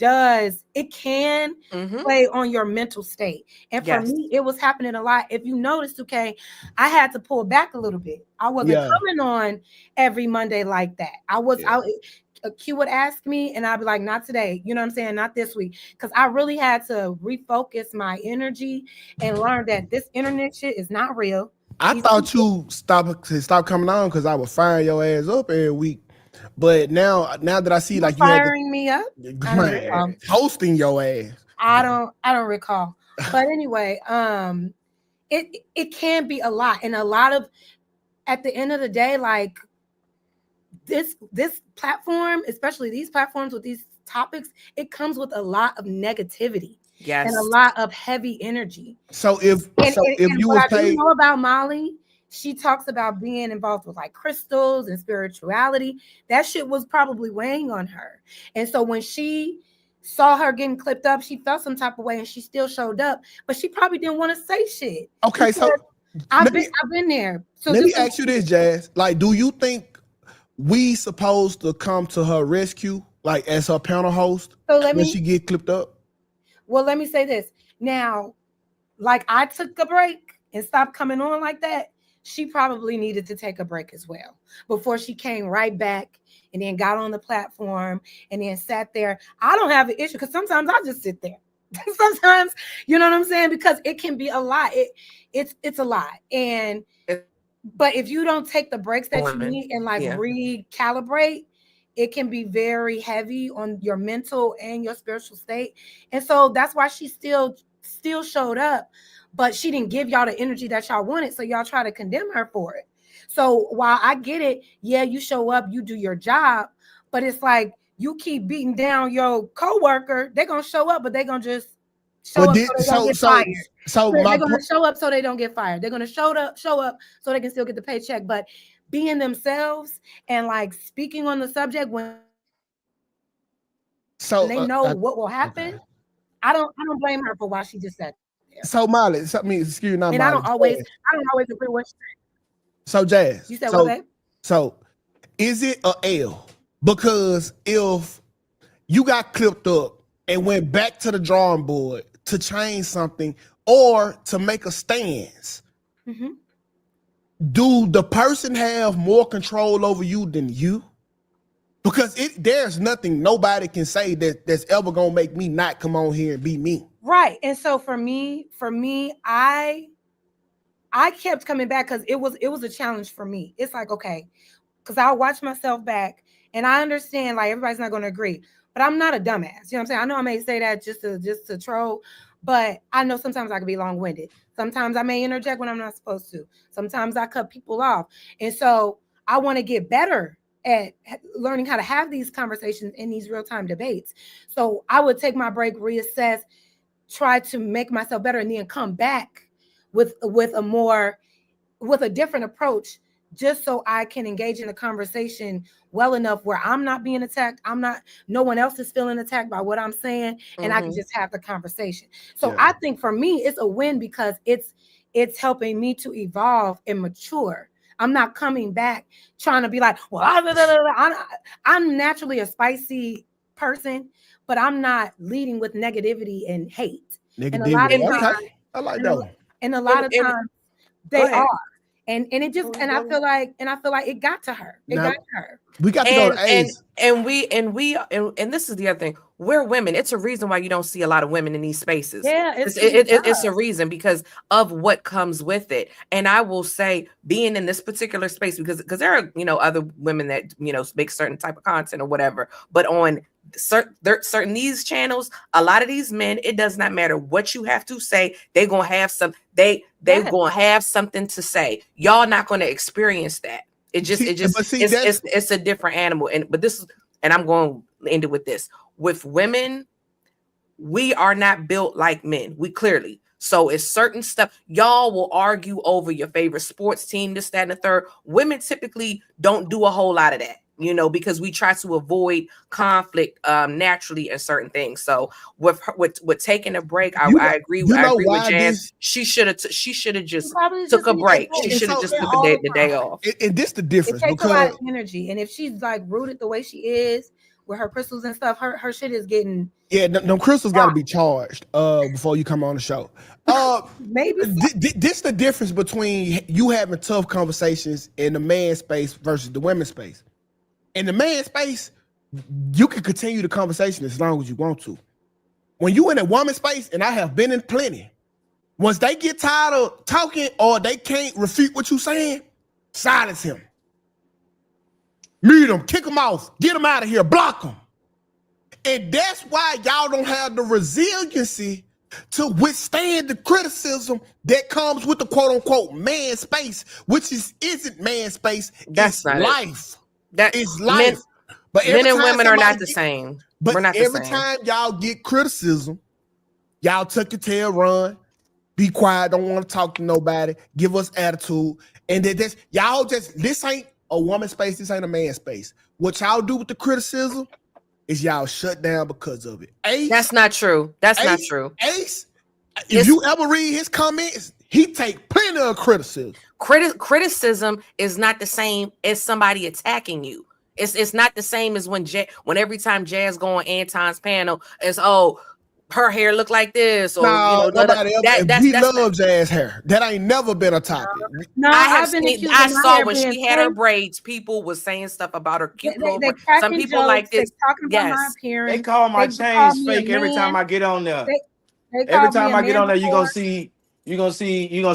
can play on your mental state. And for me, it was happening a lot. If you notice, okay, I had to pull back a little bit. I wasn't coming on every Monday like that. I was out. Q would ask me and I'd be like, not today. You know what I'm saying? Not this week. Because I really had to refocus my energy and learn that this internet shit is not real. I thought you stop coming on because I would fire your ass up every week. But now that I see like you firing me up, hosting your ass. I don't recall. But anyway, it can be a lot. And a lot of, at the end of the day, like this platform, especially these platforms with these topics, it comes with a lot of negativity. Yes. And a lot of heavy energy. So if you was paid, you know about Molly, she talks about being involved with like crystals and spirituality. That shit was probably weighing on her. And so when she saw her getting clipped up, she felt some type of way and she still showed up, but she probably didn't want to say shit. Okay, so I've been there. So let me ask you this, Jazz. Like, do you think we supposed to come to her rescue, like as her panel host, when she get clipped up? Well, let me say this. Now, like I took a break and stopped coming on like that. She probably needed to take a break as well before she came right back and then got on the platform and then sat there. I don't have an issue because sometimes I just sit there. Sometimes, you know what I'm saying? Because it can be a lot. It's a lot. And But if you don't take the breaks that you Women. need and like Yeah. recalibrate, it can be very heavy on your mental and your spiritual state. And so that's why she still showed up, but she didn't give y'all the energy that y'all wanted. So y'all try to condemn her for it. So while I get it, yeah, you show up, you do your job, but it's like you keep beating down your coworker, they're gonna show up, but they're gonna just show up so they don't get fired. So They're my gonna show up so they don't get fired. They're gonna show up so they can still get the paycheck. But being themselves and like speaking on the subject when they know what will happen, okay. I don't blame her for why she just said. So Molly, excuse me, not And Molly. I don't always agree with what she said. So Jazz, You said what, babe? So is it a L? Because if you got clipped up and went back to the drawing board to change something or to make a stance, do the person have more control over you than you? Because there's nothing nobody can say that's ever gonna make me not come on here and be me. Right. And so for me, I kept coming back because it was a challenge for me. It's like, okay, because I'll watch myself back and I understand like everybody's not gonna agree, but I'm not a dumbass. You know what I'm saying? I know I may say that just to troll, but I know sometimes I can be long-winded. Sometimes I may interject when I'm not supposed to. Sometimes I cut people off. And so I want to get better at learning how to have these conversations in these real-time debates. So I would take my break, reassess, try to make myself better, and then come back with a different approach, just so I can engage in the conversation well enough where I'm not being attacked. No one else is feeling attacked by what I'm saying, and I can just have the conversation. So I think for me, it's a win because it's helping me to evolve and mature. I'm not coming back trying to be like, well, I'm naturally a spicy person, but I'm not leading with negativity and hate. And a lot of times, I like that. And a lot of times they are. And it just I feel like it got to her. It got to her. We got to go to A's. And this is the other thing. We're women. It's a reason why you don't see a lot of women in these spaces. Yeah, it's a reason because of what comes with it. And I will say, being in this particular space, because there are other women that make certain type of content or whatever, but on certain these channels, a lot of these men, it does not matter what you have to say, they're gonna have they're gonna have something to say. Y'all not gonna experience that. It's a different animal. And I'm going to end it with this. With women, we are not built like men. We clearly. So it's certain stuff. Y'all will argue over your favorite sports team, this, that, and the third. Women typically don't do a whole lot of that, because we try to avoid conflict naturally in certain things. So with taking a break, I agree with Jazz. She should have just took a break. She should have just took the day off. And this the difference. It takes a lot of energy. And if she's like rooted the way she is with her crystals and stuff, her shit is getting. Yeah, them crystals got to be charged before you come on the show. Maybe this the difference between you having tough conversations in the man space versus the women's space. In the man space, you can continue the conversation as long as you want to. When you in a woman space, and I have been in plenty, once they get tired of talking or they can't refute what you're saying, silence him. Mute him, kick him off, get him out of here, block him. And that's why y'all don't have the resiliency to withstand the criticism that comes with the quote-unquote man space, which isn't man space, it's life. That is life. But men and women are not the same. But we're not every the same. time y'all get criticism, y'all tuck your tail, run, be quiet, don't want to talk to nobody, give us attitude. And then this ain't a woman space, this ain't a man space. What y'all do with the criticism is y'all shut down because of it. Ace, that's not true. Not true. Ace, if you ever read his comments, he take plenty of criticism. Criticism is not the same as somebody attacking you. It's not the same as when every time Jazz go on Anton's panel, it's her hair look like this, or nobody we love Jazz hair. That ain't never been a topic. No, I saw when she had her braids, people was saying stuff about her cute. Some people jokes, like this. My appearance. They call my chains fake every time I get on there. Every time I get on there, you gonna see you're gonna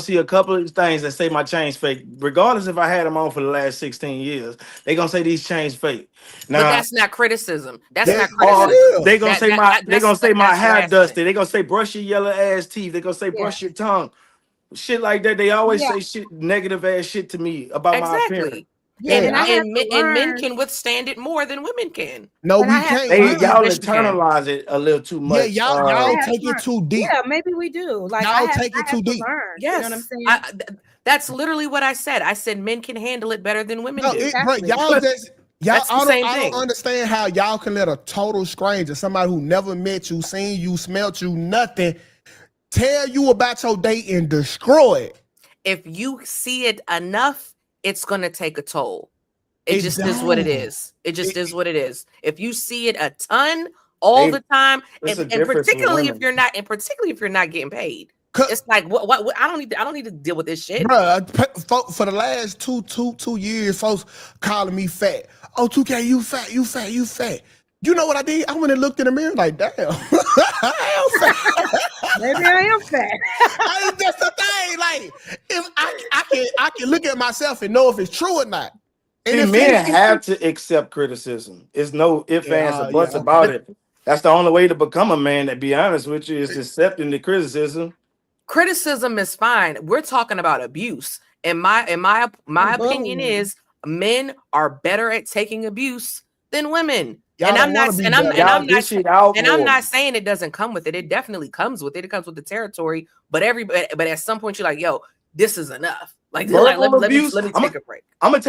see a couple of things that say my chain's fake, regardless if I had them on for the last 16 years. They gonna say these chains fake. But Now, that's not criticism. That's Yes, not yes, it criticism. they is. gonna say my That's hair harassment. dusty. They gonna say brush your yellow ass teeth. They gonna say Yeah. brush your tongue. Shit like that. They always Yeah. say shit, negative ass shit to me about my appearance. Exactly. Yeah. And And I had to and men learn. can withstand it more than women can. No, And I we had to can't. They learn. y'all Yes, you can. internalize it a little too Yeah, much. I y'all had to take it learn. too deep. Yeah, maybe we do. Like Y'all take I it had too to deep. learn. Yes, You know what I'm saying? that's literally what I said. I said men can handle it better than women No, do. bro, Exactly. y'all just y'all. That's the same I don't thing. understand how y'all can let a total stranger, somebody who never met you, seen you, smelt you, nothing, tell you about your date and destroy it. If you see it enough, it's gonna take a toll. It It just is what it don't. is. It just is what it is. If you see it a ton all the time, It's a and difference with particularly if women. you're not getting paid, it's like what I don't need to deal with this shit. Bruh, for the last two years, folks calling me fat. Oh, 2K, you fat, you fat, you fat. You know what I did? I went and looked in the mirror like, damn, I am fat. Maybe I am fat. I just the thing. Like, if I can look at myself and know if it's true or not. And See, if men have to accept criticism. It's no ifs, ands, or buts about it. That's the only way to become a man, to be honest with you, is accepting the criticism. Criticism is fine. We're talking about abuse. And my opinion is men are better at taking abuse than women. Y'all And don't I'm wanna not be and I'm better. and Y'all I'm not dish it out and I'm more. not saying it doesn't come with it. It definitely comes with it. It comes with the territory. But at some point you're like, yo, this is enough. Like, Verbal let me abuse. take a break. I'm gonna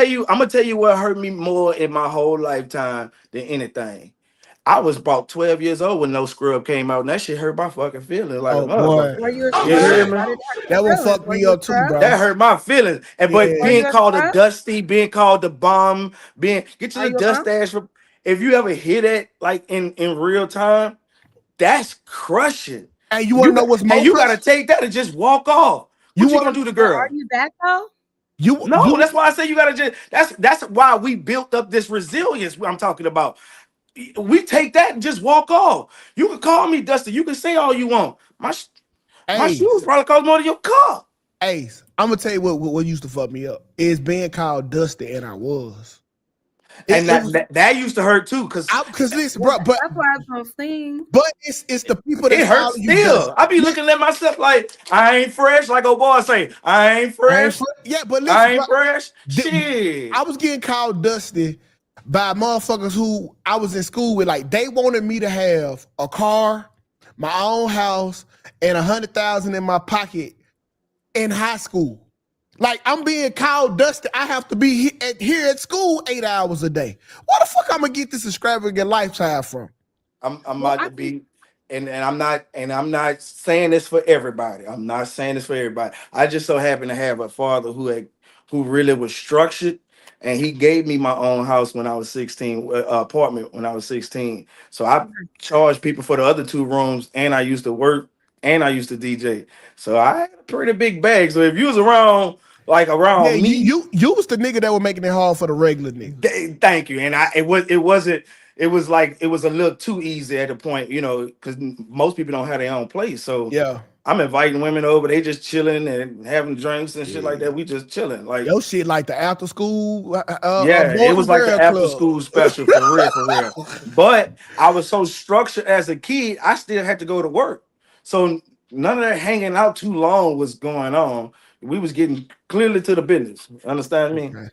tell you what hurt me more in my whole lifetime than anything. I was about 12 years old when No Scrub came out, and that shit hurt my fucking feelings like a Oh boy, motherfucker. Were you a You hear scrub? me? that one fucked me up too, bro. That hurt my feelings. And but Yeah. Were you being a called a scrub? dusty, being called the bomb, being get your Are little you a dust bum? ass from. If you ever hear that like in real time, that's crushing. Hey, you want to know what's more And you gotta crushing? take that and just walk off. You What you want gonna do to But are girl? you that though? No, that's why I say you gotta just. That's why we built up this resilience. I'm talking about. We take that and just walk off. You can call me Dusty. You can say all you want. My shoes probably cost more than your car. Ace, I'm gonna tell you what used to fuck me up is being called Dusty, and I was. And that used to hurt too, because listen, bro, but That's why I was gonna sing. but it's the people that it hurts calling you Dusty. still. I be looking at myself like I ain't fresh, like old boy say, I ain't fresh. Yeah, but listen, I ain't bro, fresh. Shit. I was getting called Dusty by motherfuckers who I was in school with. Like, they wanted me to have a car, my own house, and 100,000 in my pocket in high school. Like, I'm being called Dusty. I have to be here at school 8 hours a day. Where the fuck I'm gonna get this extravagant lifestyle from? I'm about to be, and I'm not saying this for everybody. I'm not saying this for everybody. I just so happen to have a father who really was structured, and he gave me my own house when I was 16, apartment when I was 16. So I charged people for the other 2 rooms, and I used to work, and I used to DJ. So I had a pretty big bag. So if you was around me, you was the nigga that was making it hard for the regular nigga. Thank you. And it was a little too easy at the point, because most people don't have their own place. So yeah, I'm inviting women over. They just chilling and having drinks and shit like that. We just chilling. Like your shit, like the after school. it was like an after school special for real. But I was so structured as a kid, I still had to go to work. So none of that hanging out too long was going on. We was getting clearly to the business. Understand me? Okay.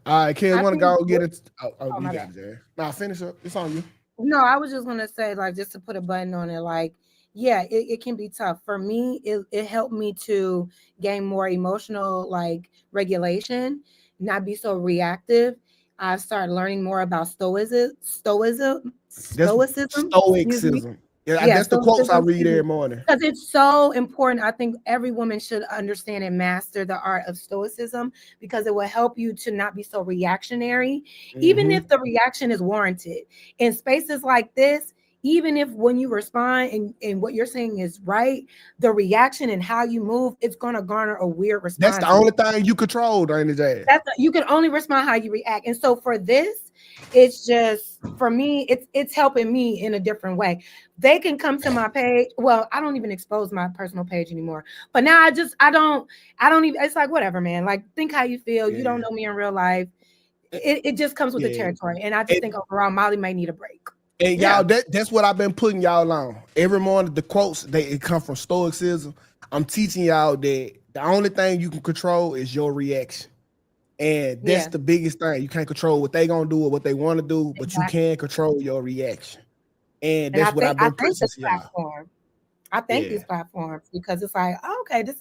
All right, kids, want to go get it? You my got it, Jay. Now finish up. It's on you. No, I was just gonna say, like, just to put a button on it, like, yeah, it can be tough. For me, it helped me to gain more emotional like regulation, not be so reactive. I started learning more about stoicism. Yeah, that's the quotes I read every morning. Because it's so important. I think every woman should understand and master the art of stoicism, because it will help you to not be so reactionary, even if the reaction is warranted. In spaces like this, even if when you respond and what you're saying is right, the reaction and how you move, it's going to garner a weird response. That's the only thing you control during the day. You can only respond how you react. And so for this, It's just for me, it's helping me in a different way. They can come to my page. Well, I don't even expose my personal page anymore. But now I don't even, it's like whatever, man. Like think how you feel. You don't know me in real life. It just comes with the territory. And I just think overall Molly might need a break. And y'all, that's what I've been putting y'all on. Every morning, the quotes, it come from Stoicism. I'm teaching y'all that the only thing you can control is your reaction. And that's the biggest thing. You can't control what they gonna do or what they want to do, but you can control your reaction. And that's what I've been preaching to y'all. I thank these platforms because it's like, oh, okay, this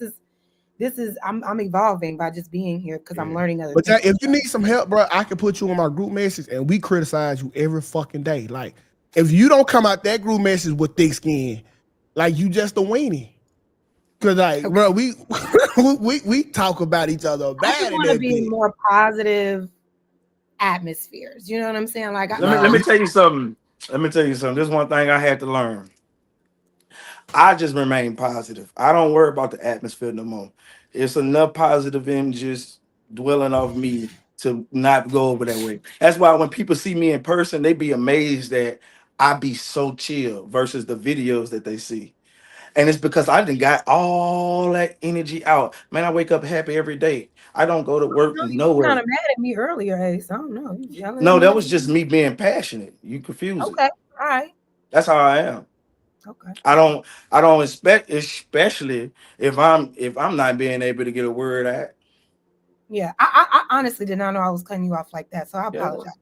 is I'm evolving by just being here because I'm learning other things. But if you need some help, bro, I can put you on my group message and we criticize you every fucking day. Like if you don't come out that group message with thick skin, like you just a weenie. Cause like, bro, we talk about each other bad. I just want to be in more positive atmospheres. You know what I'm saying? Like, let me tell you something. There's one thing I had to learn. I just remain positive. I don't worry about the atmosphere no more. It's enough positive images dwelling off me to not go over that way. That's why when people see me in person, they be amazed that I be so chill versus the videos that they see. And it's because I done got all that energy out. Man, I wake up happy every day. I don't go to work nowhere. You kind of mad at me earlier, Ace. I don't know. You yelling No, at that me? was just me being passionate. You confuse it. Okay, all right. That's how I am. Okay. I don't expect, especially if I'm not being able to get a word out. Yeah, I honestly did not know I was cutting you off like that, so I apologize.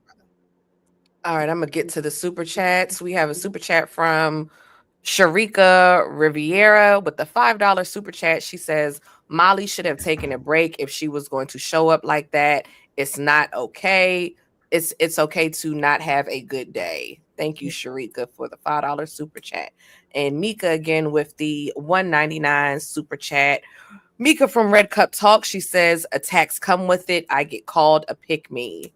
All right, I'm gonna get to the super chats. We have a super chat from Sharika Riviera with the $5 super chat. She says Molly should have taken a break if she was going to show up like that. It's not okay. It's okay to not have a good day. Thank you, Sharika, for the $5 super chat. And Mika again with the $1.99 super chat. Mika from Red Cup Talk. She says attacks come with it. I get called a pick me.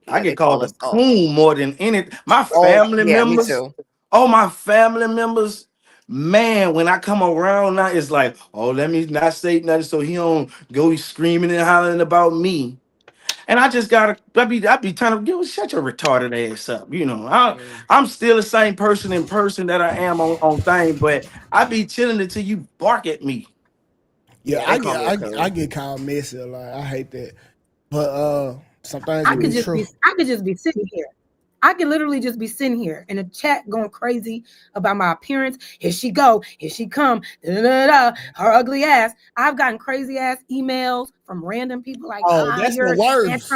I get called a coon more than anything. My Oh, family yeah, me members. too. Oh, my family members. Man, when I come around now, it's like, oh, let me not say nothing so he don't go screaming and hollering about me. And I just gotta, I be trying to shut your retarded ass up. You know, I'm still the same person in person that I am on thing, but I be chilling until you bark at me. Yeah, they call me a coon. I get called messy a lot. I hate that. But sometimes I could just be sitting here. I could literally just be sitting here in a chat going crazy about my appearance. Here she go, here she come, her ugly ass. I've gotten crazy ass emails from random people like, that's the worst.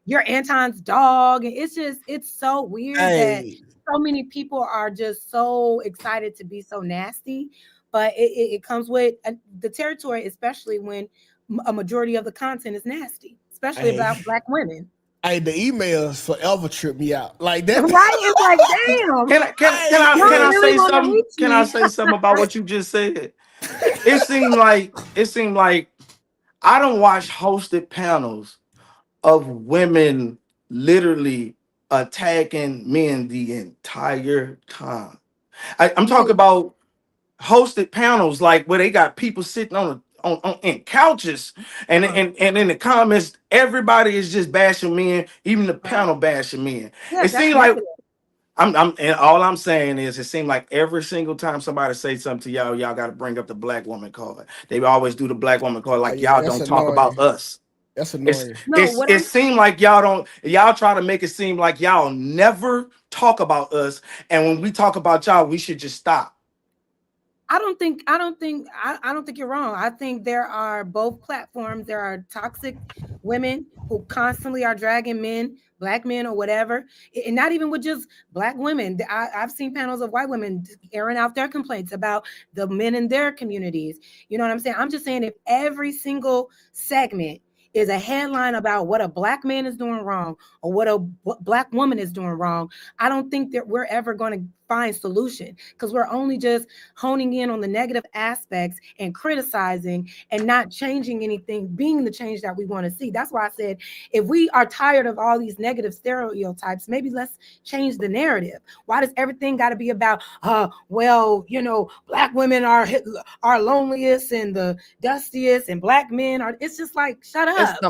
You're Anton's dog. And it's so weird that so many people are just so excited to be so nasty. But it comes with the territory, especially when a majority of the content is nasty, especially about Black women. Hey, the emails forever trip me out. Like that, right? It's like, damn. Can I say something? Can I say something about what you just said? It seemed like I don't watch hosted panels of women literally attacking men the entire time. I'm talking about hosted panels like where they got people sitting on in couches and in the comments everybody is just bashing men, even the panel bashing men. Yeah, it seems like and all I'm saying is it seems like every single time somebody says something to y'all got to bring up the black woman card. They always do the black woman card like y'all don't talk about us. That's annoying. It seems like y'all try to make it seem like y'all never talk about us, and when we talk about y'all we should just stop. I don't think you're wrong. I think there are both platforms. There are toxic women who constantly are dragging men, Black men or whatever, and not even with just Black women. I've seen panels of white women airing out their complaints about the men in their communities. You know what I'm saying? I'm just saying if every single segment is a headline about what a Black man is doing wrong or what a Black woman is doing wrong, I don't think that we're ever going to find solution, because we're only just honing in on the negative aspects and criticizing and not changing anything, being the change that we want to see. That's why I said, if we are tired of all these negative stereotypes, maybe let's change the narrative. Why does everything got to be about, well, you know, black women are loneliest and the dustiest, and black men are? It's just like, shut up. It's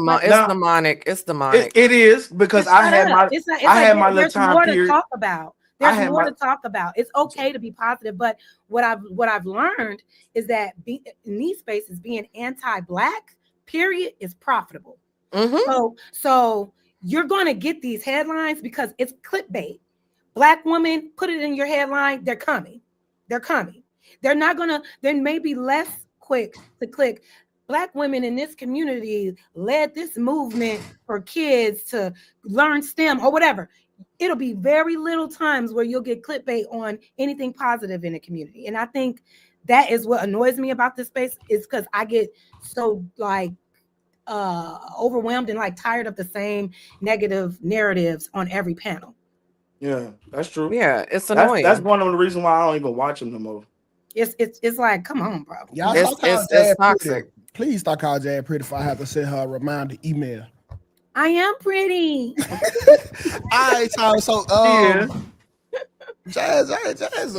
demonic. It's demonic. It is, because I had my little there's time more period. to talk about. There's more to talk about. It's okay to be positive, but what I've learned is that in these spaces, being anti-black, period, is profitable. So you're going to get these headlines because it's clickbait. Black woman, put it in your headline. They're coming. They're not gonna. They may be less quick to click. Black women in this community led this movement for kids to learn STEM or whatever. It'll be very little times where you'll get clickbait on anything positive in the community. And I think that is what annoys me about this space, is because I get so like overwhelmed and like tired of the same negative narratives on every panel. Yeah, that's true. Yeah, it's annoying. That's one of the reasons why I don't even watch them no more. It's like, come on, bro. Y'all it's toxic. Please stop calling Jad pretty if I have to send her a reminder email. I am pretty. All right, so Jazz,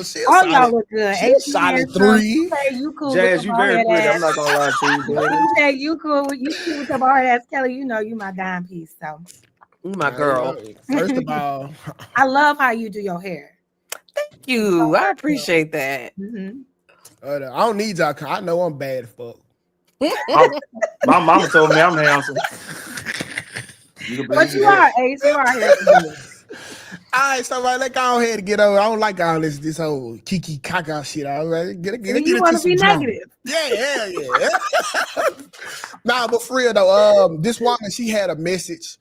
she all y'all look good. She solid 3. You cool? Jazz, you very pretty. I'm not gonna lie to you. Hey, you cool? You cute with your hard ass, Kelly. You know you my dime piece. So you my girl. First of all, I love how you do your hair. Thank you. I appreciate that. I don't need y'all. I know I'm bad as fuck. My mama told me I'm handsome. But you are, Ace. You are handsome. All right, so let's go ahead and get over. I don't like all this whole kiki kaka shit. All right, get you want to be negative? Yeah. Nah, but for real though, this woman, she had a message,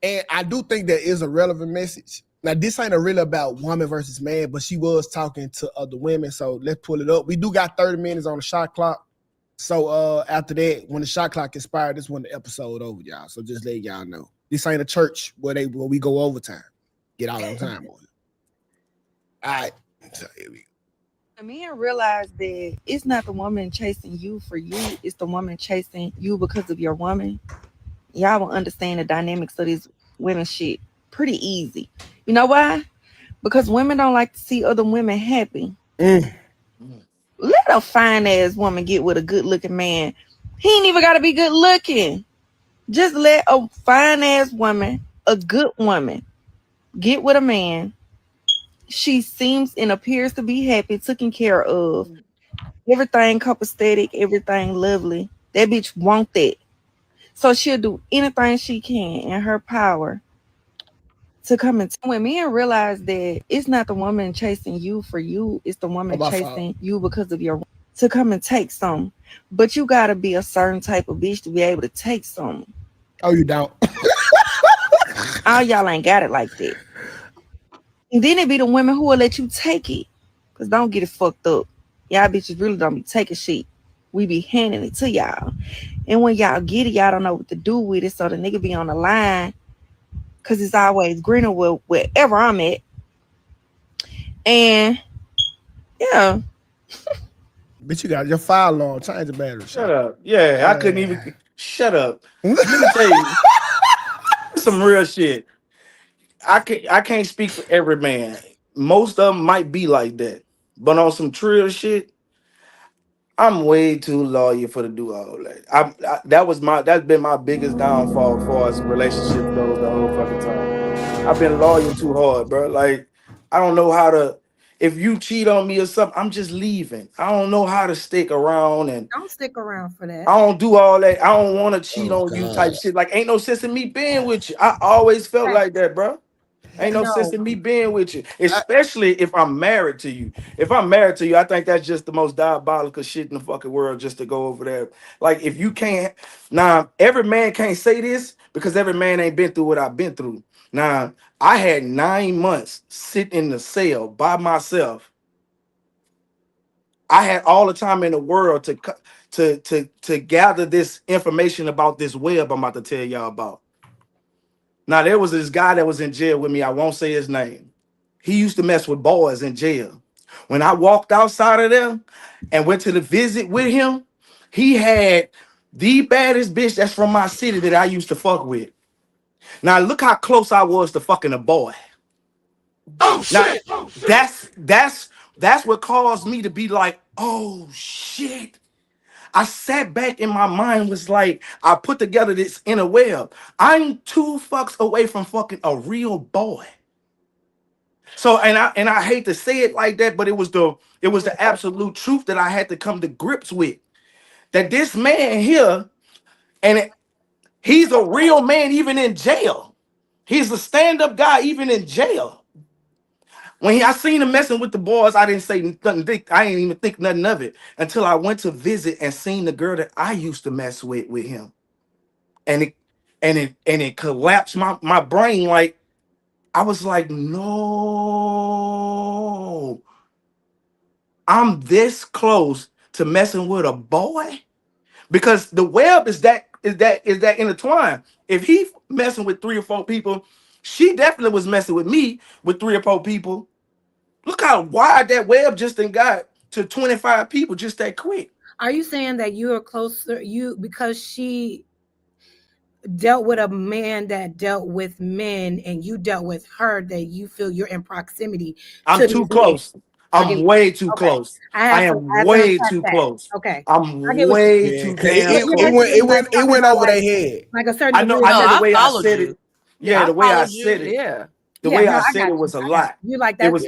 and I do think that is a relevant message. Now, this ain't really about woman versus man, but she was talking to other women. So let's pull it up. We do got 30 minutes on the shot clock. So after that, when the shot clock expired, this is when the episode over, y'all. So just let y'all know. This ain't a church where we go overtime. Get out on time on it. All right. So here we go. The men realize that it's not the woman chasing you for you, it's the woman chasing you because of your woman. Y'all will understand the dynamics of this women shit pretty easy. You know why? Because women don't like to see other women happy. Let a fine ass woman get with a good looking man. He ain't even gotta be good looking. Just let a fine ass woman, a good woman, get with a man. She seems and appears to be happy, taken care of. Everything copacetic, everything lovely. That bitch want that. So she'll do anything she can in her power to come and when men realize that it's not the woman chasing you for you, it's the woman chasing you because of your to come and take some. But you gotta be a certain type of bitch to be able to take some. Oh, you don't. All y'all ain't got it like that. And then it be the women who will let you take it. Cause don't get it fucked up. Y'all bitches really don't be taking shit. We be handing it to y'all. And when y'all get it, y'all don't know what to do with it. So the nigga be on the line. Cause it's always greener wherever I'm at. And yeah. Bitch, you got your file on. Change the battery. Shut up. Yeah, I couldn't even. Shut up. Let me tell you some real shit. I can't speak for every man. Most of them might be like that. But on some trill shit, I'm way too loyal for to do all that. That's been my biggest downfall for us relationships though the whole fucking time. I've been loyal too hard, bro. Like I don't know how to. If you cheat on me or something, I'm just leaving. I don't know how to stick around and don't stick around for that. I don't do all that. I don't want to cheat on you type shit. Like ain't no sense in me being with you. I always felt like that, bro. Ain't no sense in me being with you, especially if I'm married to you. If I'm married to you, I think that's just the most diabolical shit in the fucking world just to go over there. Like, if you can't, now, every man can't say this because every man ain't been through what I've been through. Now, I had 9 months sitting in the cell by myself. I had all the time in the world to gather this information about this web I'm about to tell y'all about. Now, there was this guy that was in jail with me. I won't say his name. he used to mess with boys in jail. When I walked outside of there and went to the visit with him, he had the baddest bitch that's from my city that I used to fuck with. Now look how close I was to fucking a boy. Oh shit! Now, that's what caused me to be like, oh shit. I sat back and my mind was like, I put together this inner web. I'm 2 fucks away from fucking a real boy. So and I hate to say it like that, but it was the absolute truth that I had to come to grips with. That this man here, he's a real man even in jail. He's a stand-up guy even in jail. When I seen him messing with the boys, I didn't say nothing. I didn't even think nothing of it until I went to visit and seen the girl that I used to mess with him, and it collapsed my brain. Like I was like, no, I'm this close to messing with a boy because the web is that intertwined. If he messing with 3 or 4 people, she definitely was messing with me with 3 or 4 people. Look how wide that web just got to 25 people just that quick. Are you saying that you are closer, because she dealt with a man that dealt with men and you dealt with her, that you feel you're in proximity? I'm too close. I'm way too close. I am way too close. Okay. I'm way too damn close. It went over their head. Like a certain I know the way I said it. Yeah, the way I said it. Yeah. The way I said it was a lot. You like that? It was,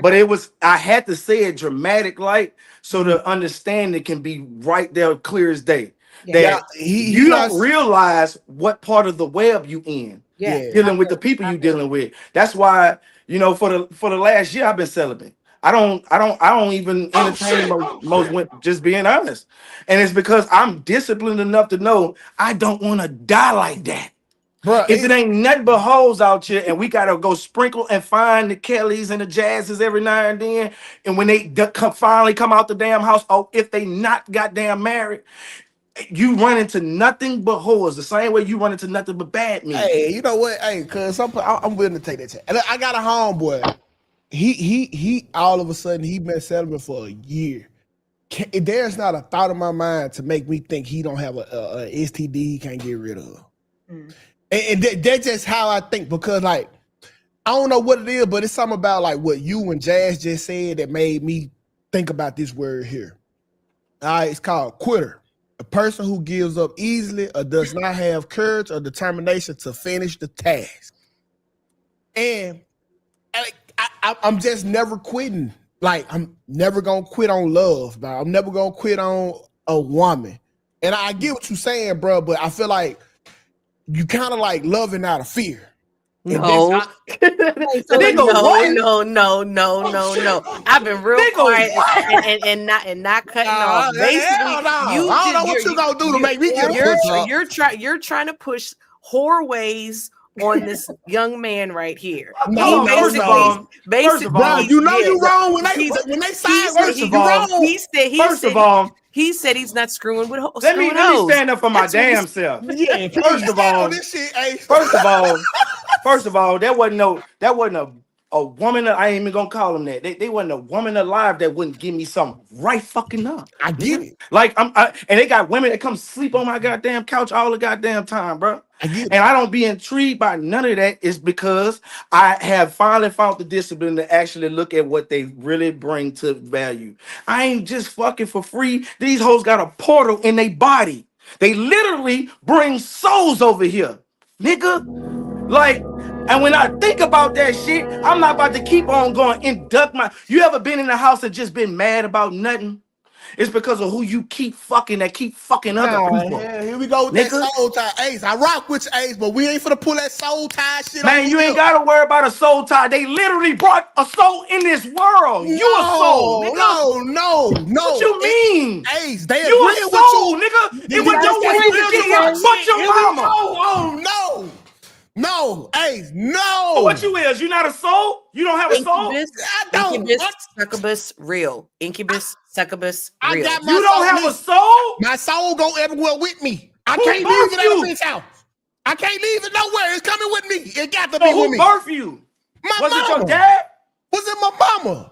but it was. I had to say it dramatic, like so the understanding can be right there, clear as day. That you don't realize what part of the web you in. Dealing with the people you dealing with. That's why for the last year I've been celibate. I don't even entertain most women. Just being honest, and it's because I'm disciplined enough to know I don't want to die like that. Bro, if it ain't nothing but hoes out here and we gotta go sprinkle and find the Kellys and the Jazzes every now and then, and when they finally come out the damn house, if they not goddamn married, you run into nothing but whores the same way you run into nothing but bad men. Hey, you know what? Hey, cause I'm willing to take that chance. And I got a homeboy. He all of a sudden he been celibate for a year. There's not a thought in my mind to make me think he don't have a STD he can't get rid of. And that's just how I think, because like I don't know what it is, but it's something about like what you and Jazz just said that made me think about this word here. All right, it's called quitter. A person who gives up easily or does not have courage or determination to finish the task. And I'm just never quitting. Like I'm never gonna quit on love, bro. I'm never gonna quit on a woman. And I get what you're saying, bro, but I feel like you kind of like loving out of fear. No. No. I've been real quiet and not cutting off. Basically, I don't know what you gonna do to make me get you're trying to push whore ways on this young man right here. No, first of all, you know you wrong when they say he said he's not screwing with hoes. Let me stand up for my damn self. Yeah, first of all, that wasn't a woman. I ain't even gonna call them that. They wasn't a woman alive that wouldn't give me something right fucking up. I get it. Like and they got women that come sleep on my goddamn couch all the goddamn time, bro. And I don't be intrigued by none of that. Is because I have finally found the discipline to actually look at what they really bring to value. I ain't just fucking for free. These hoes got a portal in their body. They literally bring souls over here, nigga. Like, and when I think about that shit, I'm not about to keep on going induct my. You ever been in a house and just been mad about nothing? It's because of who you keep fucking other people. Yeah, here we go with that soul tie. Ace, I rock with you, Ace, but we ain't finna pull that soul tie shit. Man, you ain't gotta worry about a soul tie. They literally brought a soul in this world. You a soul, nigga. No. What you mean? Ace, they you agree a with soul, you. Nigga. It was your way. Fuck your mama. No, Ace, no. So what you is? You not a soul? You don't have a soul? I don't. Incubus, succubus, real. Incubus, succubus, real. I got my you don't have a soul? My soul go everywhere with me. I can't leave it at a bitch house. I can't leave it nowhere. It's coming with me. It got to be with me. Who birthed you? My Was mama. it your dad? Was it my mama?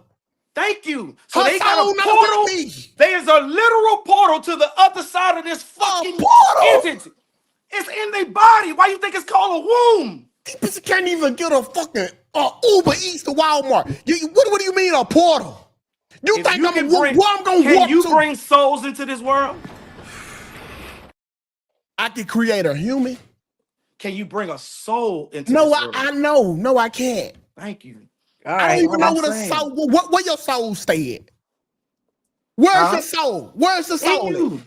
Thank you. So Her they got soul a not portal. with me. There's a literal portal to the other side of this fucking portal. entity. It's in their body. Why you think it's called a womb? These can't even get a fucking Uber Eats to Walmart. What do you mean a portal? You If think you I'm can where bring, I'm gonna can walk you to? bring souls into this world? I could create a human. Can you bring a soul into No, this world? I know. No, I can't. Thank you. All I right. don't even know I'm what a saying. soul. Where your soul stay at? Where's your soul? Where's the soul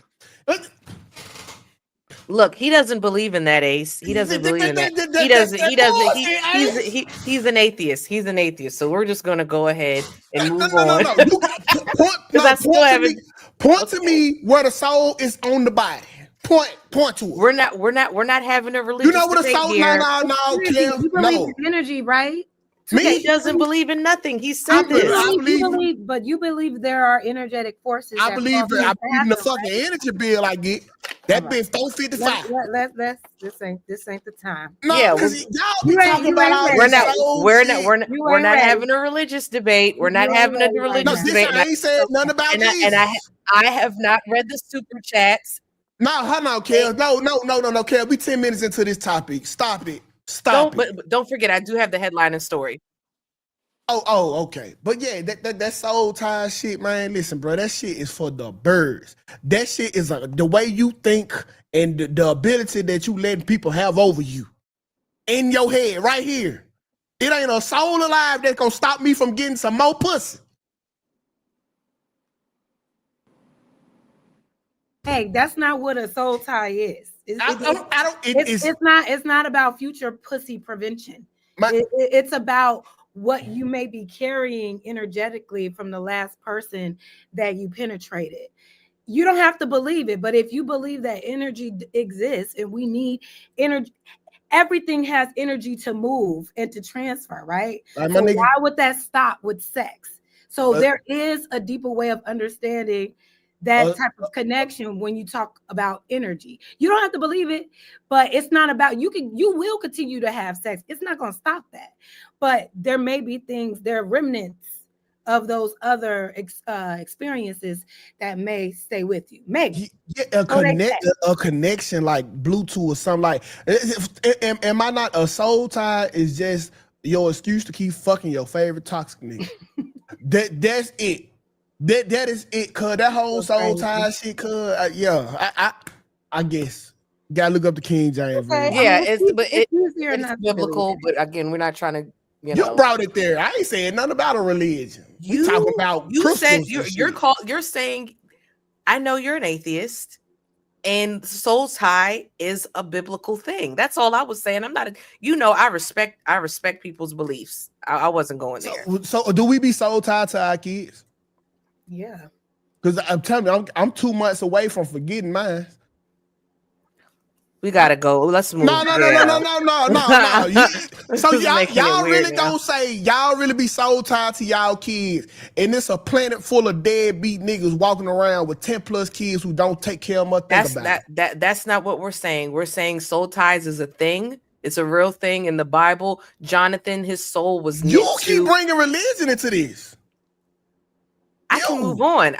at? Look, he doesn't believe in that, Ace. He doesn't believe in that. He doesn't. He's an atheist. He's an atheist. So we're just gonna go ahead and move on. No. Point to me where the soul is on the body. Point to it. We're not having a religious You know what a debate soul? here. No, Kim. You believe in energy, right? Me doesn't believe in nothing. He said this. You believe there are energetic forces. I believe in the fucking energy bill I get. That bitch $4.55. This ain't the time. No, Yeah, because y'all be talking about all we're this. we're not having a religious debate. We're not having a religious debate. I ain't said nothing about this. And I have not read the super chats. No, hold on, Kel. No, Kel. We 10 minutes into this topic. Stop it. But don't forget, I do have the headline and story. Oh, okay. But yeah, that soul tie shit, man. Listen, bro, that shit is for the birds. That shit is the way you think and the ability that you let people have over you in your head right here. It ain't a soul alive that's gonna stop me from getting some more pussy. Hey, that's not what a soul tie is. It's not about future pussy prevention. It's about what you may be carrying energetically from the last person that you penetrated. You don't have to believe it, but if you believe that energy exists and we need energy, everything has energy to move and to transfer, right? So why would that stop with sex? So there is a deeper way of understanding that type of connection when you talk about energy. You don't have to believe it, but it's not about you will continue to have sex. It's not going to stop that. But there may be things, there are remnants of those other experiences that may stay with you. Maybe a connection like Bluetooth or something like. Am I not a soul tie? Is just your excuse to keep fucking your favorite toxic nigga. That's it. That is it, cuz that whole soul tie shit, cuz I guess gotta look up the King James. Okay. Yeah, it's biblical, but again, we're not trying to. You brought it there. I ain't saying nothing about a religion. You talking about you said you're saying. I know you're an atheist, and soul tie is a biblical thing. That's all I was saying. I'm not. I respect people's beliefs. I wasn't going there. So do we be soul tied to our kids? Yeah, because I'm telling you, I'm 2 months away from forgetting mine. We gotta go. Let's move. No. So y'all really don't say y'all really be soul tied to y'all kids, and it's a planet full of deadbeat niggas walking around with 10 plus kids who don't take care of much. That's not what we're saying. We're saying soul ties is a thing. It's a real thing in the Bible. Jonathan, his soul was. You keep bringing religion into this. I can move on.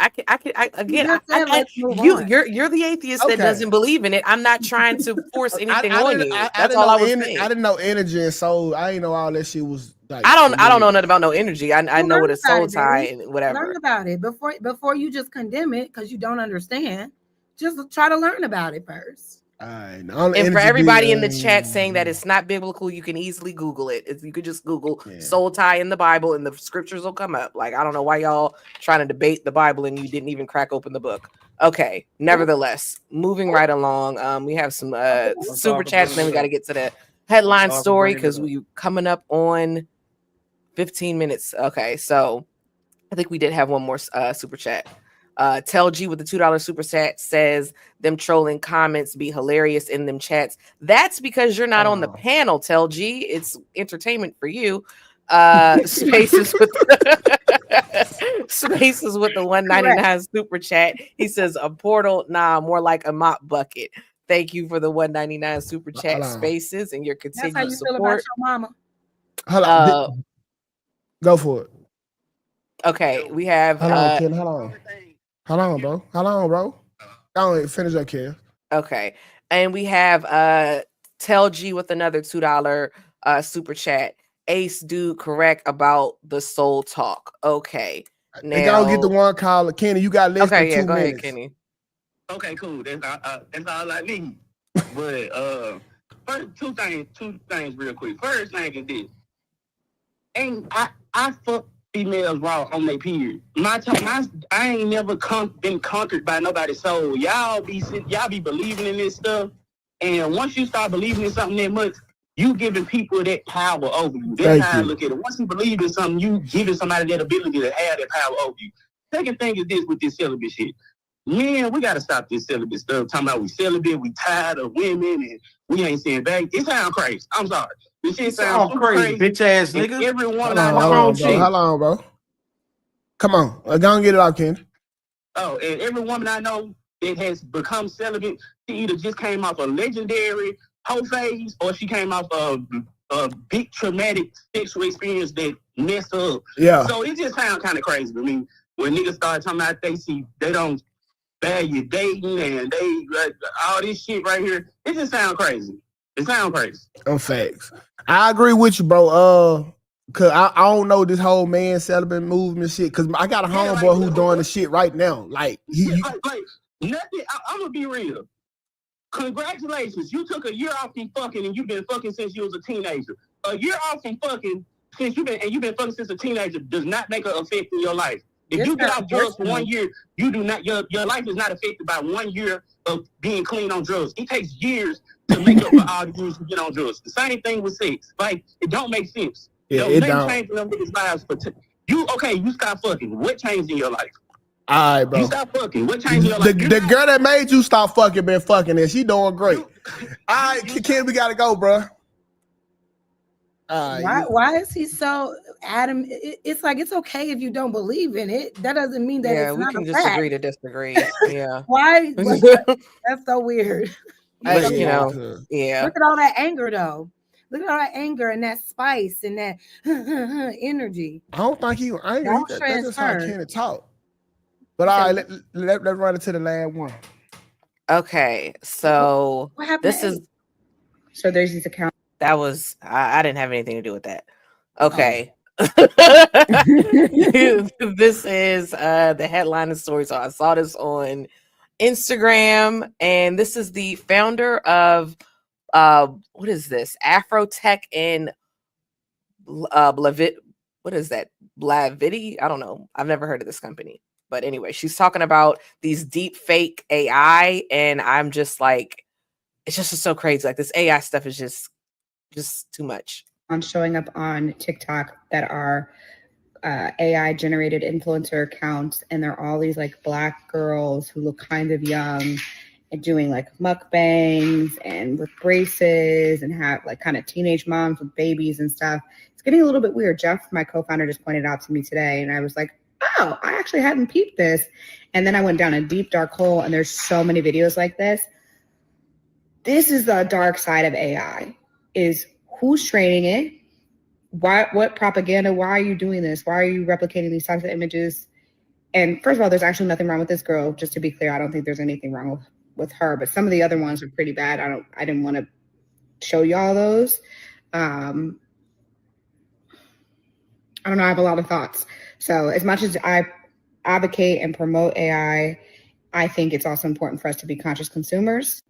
You're the atheist that doesn't believe in it. I'm not trying to force anything on you. That's all I was saying. I didn't know energy and soul. I didn't know all that shit was like. I don't know nothing about no energy. I know what a soul tie and whatever. Learn about it before you just condemn it because you don't understand. Just try to learn about it first. And for everybody in the chat saying that it's not biblical, you can easily Google it. You could just Google soul tie in the Bible and the scriptures will come up. Like, I don't know why y'all trying to debate the Bible and you didn't even crack open the book. Okay, nevertheless, moving right along. We have some super chats, and then we got to get to the headline story because we coming up on 15 minutes. Okay, so I think we did have one more super chat. Tell G with the $2 super chat says them trolling comments be hilarious in them chats. That's because you're not on the panel, Tell G. It's entertainment for you. Spaces with Spaces with the $1.99 super chat. He says a portal, more like a mop bucket. Thank you for the $1.99 super chat, Spaces, and your continued support. Feel about your mama. Hold on. Go for it. Okay, we have Hold on, Ken. Hold on, bro. Go on, finish up, Ken. Okay. And we have Tell G with another $2 super chat. Ace dude correct about the soul talk. Okay. They gotta get the Now one caller. Kenny, you got less than 2 go ahead, minutes. Kenny. Okay, cool. That's all I need. But first, two things real quick. First thing is this. Ain't I fuck females raw on their period. I ain't never been conquered by nobody's soul. Y'all be believing in this stuff, and once you start believing in something that much, you giving people that power over you. That's how I look at it. Once you believe in something, you giving somebody that ability to have that power over you. Second thing is this with this celibate shit. Man, we gotta stop this celibate stuff. Talking about we celibate, we tired of women, and we ain't saying back. It sounds crazy. I'm sorry. This shit sounds crazy, bitch ass nigga. Every woman Hold on, bro. Come on, go and get it out, Ken. Oh, and every woman I know that has become celibate, she either just came off a legendary whole phase, or she came off a big traumatic sexual experience that messed her up. Yeah. So it just sounds kind of crazy to me when niggas start talking about they don't value dating and they all this shit right here. It just sounds crazy. It sounds crazy. On facts. I agree with you, bro. Cause I don't know this whole man celibate movement shit. Cause I got a homeboy who doing the shit right now. Like nothing. I'm gonna be real. Congratulations, you took a year off from fucking and you've been fucking since you was a teenager. A year off from fucking since you've been fucking since a teenager does not make an effect in your life. If you get off drugs for 1 year, you do not. Your life is not affected by 1 year of being clean on drugs. It takes years to make up for all the years you get on drugs. The same thing with sex. Like it don't make sense. Yeah, it don't. Change in them niggas' lives. You stop fucking. What changed in your life? All right, bro. You stop fucking. What changed in your life? The girl that made you stop fucking been fucking, and she doing great. All right, Ken, we gotta go, bro. Why is he so adamant? It's like it's okay if you don't believe in it. That doesn't mean that it's we not can a just fact. agree to disagree. Yeah. Why? That's so weird. But Look at all that anger, though. Look at all that anger and that spice and that energy. I don't think he angry. That's just how Ken talk. But all right, let's run into the last one. Okay, so what happened? So there's these accounts. That was I didn't have anything to do with that. Okay. This is the headline of the story. So I saw this on Instagram, and this is the founder of what is this? Afrotech in Blavit. What is that? Blavity? I don't know. I've never heard of this company. But anyway, she's talking about these deep fake AI, and I'm just like, it's just so crazy. Like this AI stuff is just too much. On showing up on TikTok that are AI generated influencer accounts, and they're all these like Black girls who look kind of young and doing like mukbangs and with braces and have like kind of teenage moms with babies and stuff. It's getting a little bit weird. Jeff, my co-founder, just pointed out to me today, and I was like, oh, I actually hadn't peeped this. And then I went down a deep dark hole, and there's so many videos like this. This is the dark side of AI. Is who's training it? What propaganda? Why are you doing this? Why are you replicating these types of images? And first of all, there's actually nothing wrong with this girl. Just to be clear, I don't think there's anything wrong with her, but some of the other ones are pretty bad. I didn't want to show y'all those. I don't know. I have a lot of thoughts. So as much as I advocate and promote AI, I think it's also important for us to be conscious consumers.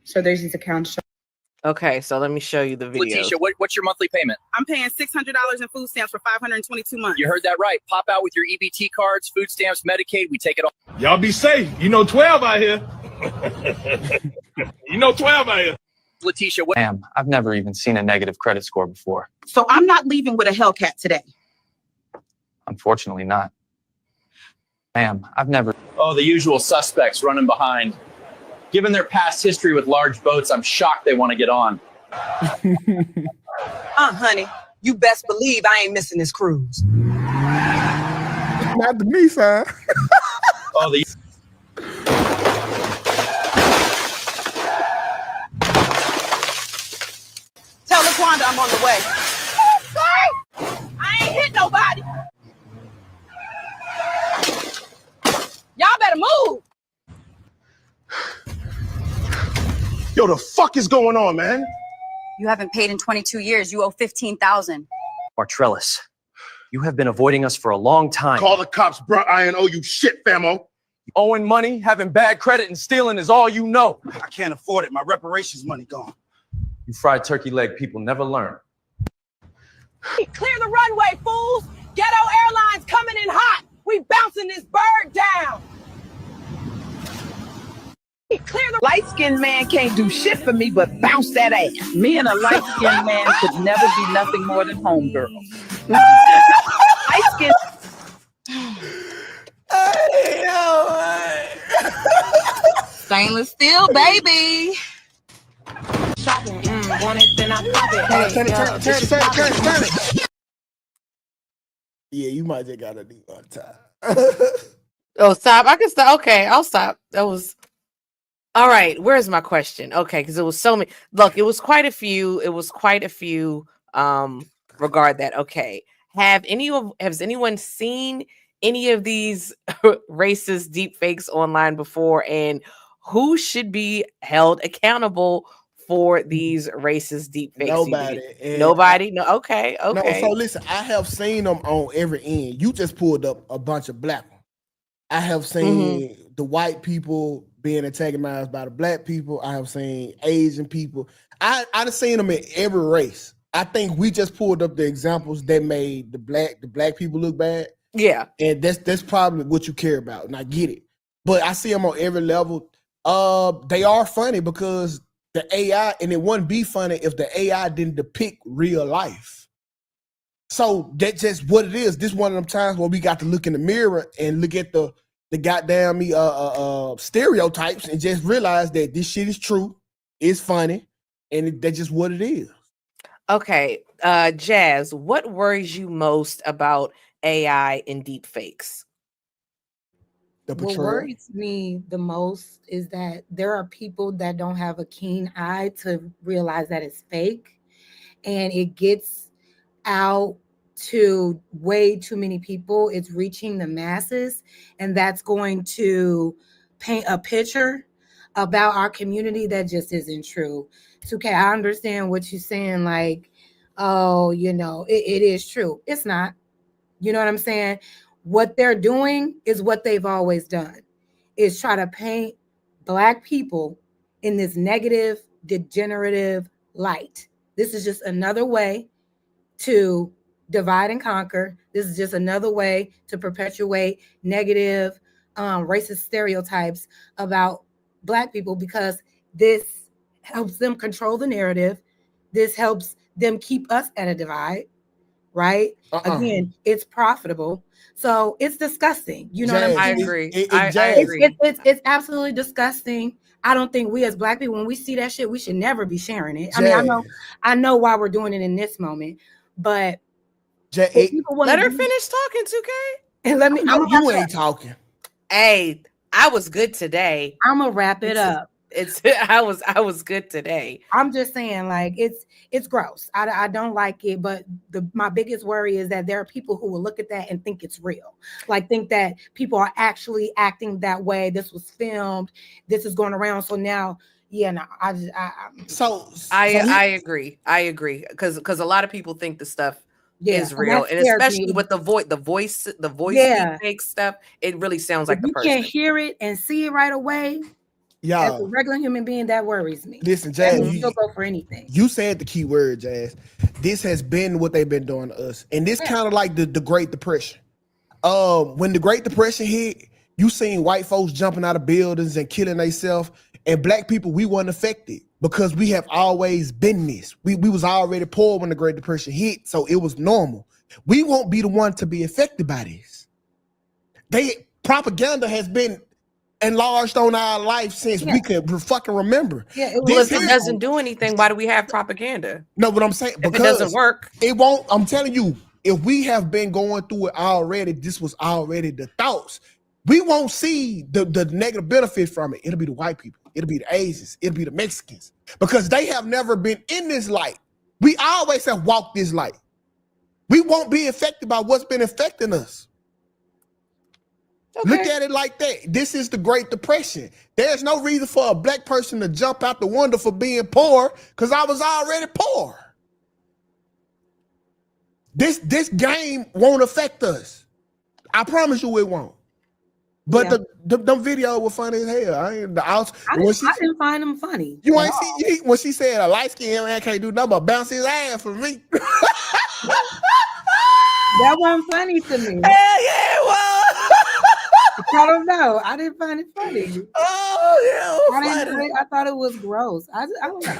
So there's these accounts. Okay, so let me show you the video. Letitia, what's your monthly payment? I'm paying $600 in food stamps for 522 months. You heard that right. Pop out with your EBT cards, food stamps, Medicaid. We take it all. Y'all be safe. 12 out here. 12 out here. Letitia, Ma'am, I've never even seen a negative credit score before. So I'm not leaving with a Hellcat today. Unfortunately not. Ma'am, I've never... Oh, the usual suspects running behind. Given their past history with large boats, I'm shocked they want to get on. Honey, you best believe I ain't missing this cruise. Not to me, son. Oh, the... Tell LaQuanda I'm on the way. Oh, sorry. I ain't hit nobody. Y'all better move. Yo, the fuck is going on, man? You haven't paid in 22 years. You owe $15,000. Martrellis, you have been avoiding us for a long time. Call the cops, bro. I ain't owe you shit, famo. Owing money, having bad credit, and stealing is all you know. I can't afford it. My reparations money gone. You fried turkey leg people never learn. Clear the runway, fools. Ghetto Airlines coming in hot. We bouncing this bird down. Clear the Light-skinned man can't do shit for me but bounce that ass. Me and a light-skinned man could never be nothing more than homegirls. Light-skinned. Stainless steel, baby. shopping. Want it, then I pop it. Turn it. Yeah, you might just gotta do on time. Oh, stop. I can stop. Okay, I'll stop. That was all right. Where's my question? Okay, because it was so many. Look, it was quite a few. Regard that. Okay. Has anyone seen any of these racist deep fakes online before, and who should be held accountable for these racist deep fakes? Nobody. No. Okay. No, so listen, I have seen them on every end. You just pulled up a bunch of black ones. I have seen the white people being antagonized by the black people. I have seen Asian people. I've seen them in every race. I think we just pulled up the examples that made the black people look bad. Yeah. And that's probably what you care about. And I get it. But I see them on every level. They are funny because the AI, and it wouldn't be funny if the AI didn't depict real life. So that's just what it is. This is one of them times where we got to look in the mirror and look at the goddamn stereotypes and just realize that this shit is true, it's funny, and that's just what it is. Okay, Jazz, what worries you most about AI and deep fakes? What worries me the most is that there are people that don't have a keen eye to realize that it's fake, and it gets out to way too many people. It's reaching the masses, and that's going to paint a picture about our community that just isn't true. So, okay, I understand what you're saying, like, oh, it is true. It's not. You know what I'm saying? What they're doing is what they've always done, is try to paint Black people in this negative, degenerative light. This is just another way to divide and conquer. This is just another way to perpetuate negative, racist stereotypes about Black people, because this helps them control the narrative. This helps them keep us at a divide, right? Again, it's profitable. So it's disgusting. You know what I'm saying? I agree. It's absolutely disgusting. I don't think we as Black people, when we see that shit, we should never be sharing it. I mean, I know why we're doing it in this moment, but let her finish talking, 2K. And let me. You ain't talking. Hey, I was good today. I'm gonna wrap it up. I was good today. I'm just saying, like, it's gross. I don't like it, but my biggest worry is that there are people who will look at that and think it's real, like think that people are actually acting that way. This was filmed. This is going around. So now, I agree. I agree because a lot of people think the stuff is real, and especially with the voice fake stuff, it really sounds like the person. You can't hear it and see it right away. As a regular human being, that worries me. Listen, Jazz, you'll go for anything. You said the key word, Jazz. This has been what they've been doing to us, and this kind of like the Great Depression. When the Great Depression hit, you seen white folks jumping out of buildings and killing themselves, and Black people, we weren't affected because we have always been this. We was already poor when the Great Depression hit, so it was normal. We won't be the one to be affected by this. Propaganda has been enlarged on our life since we can fucking remember. If it doesn't do anything, why do we have propaganda? No, but I'm saying if it doesn't work, it won't. I'm telling you, if we have been going through it already, this was already the thoughts. We won't see the negative benefit from it. It'll be the white people. It'll be the Asians. It'll be the Mexicans, because they have never been in this light. We always have walked this light. We won't be affected by what's been affecting us. Look at it like that. This is the Great Depression. There's no reason for a black person to jump out the window for being poor because I was already poor. This game won't affect us. I promise you it won't. But them videos were funny as hell. I didn't find them funny. You ain't see when she said a light skinned man can't do nothing but bounce his ass for me. That wasn't funny to me. Hell yeah, it was. I don't know. I didn't find it funny. Oh yeah, I thought it was gross. I don't know.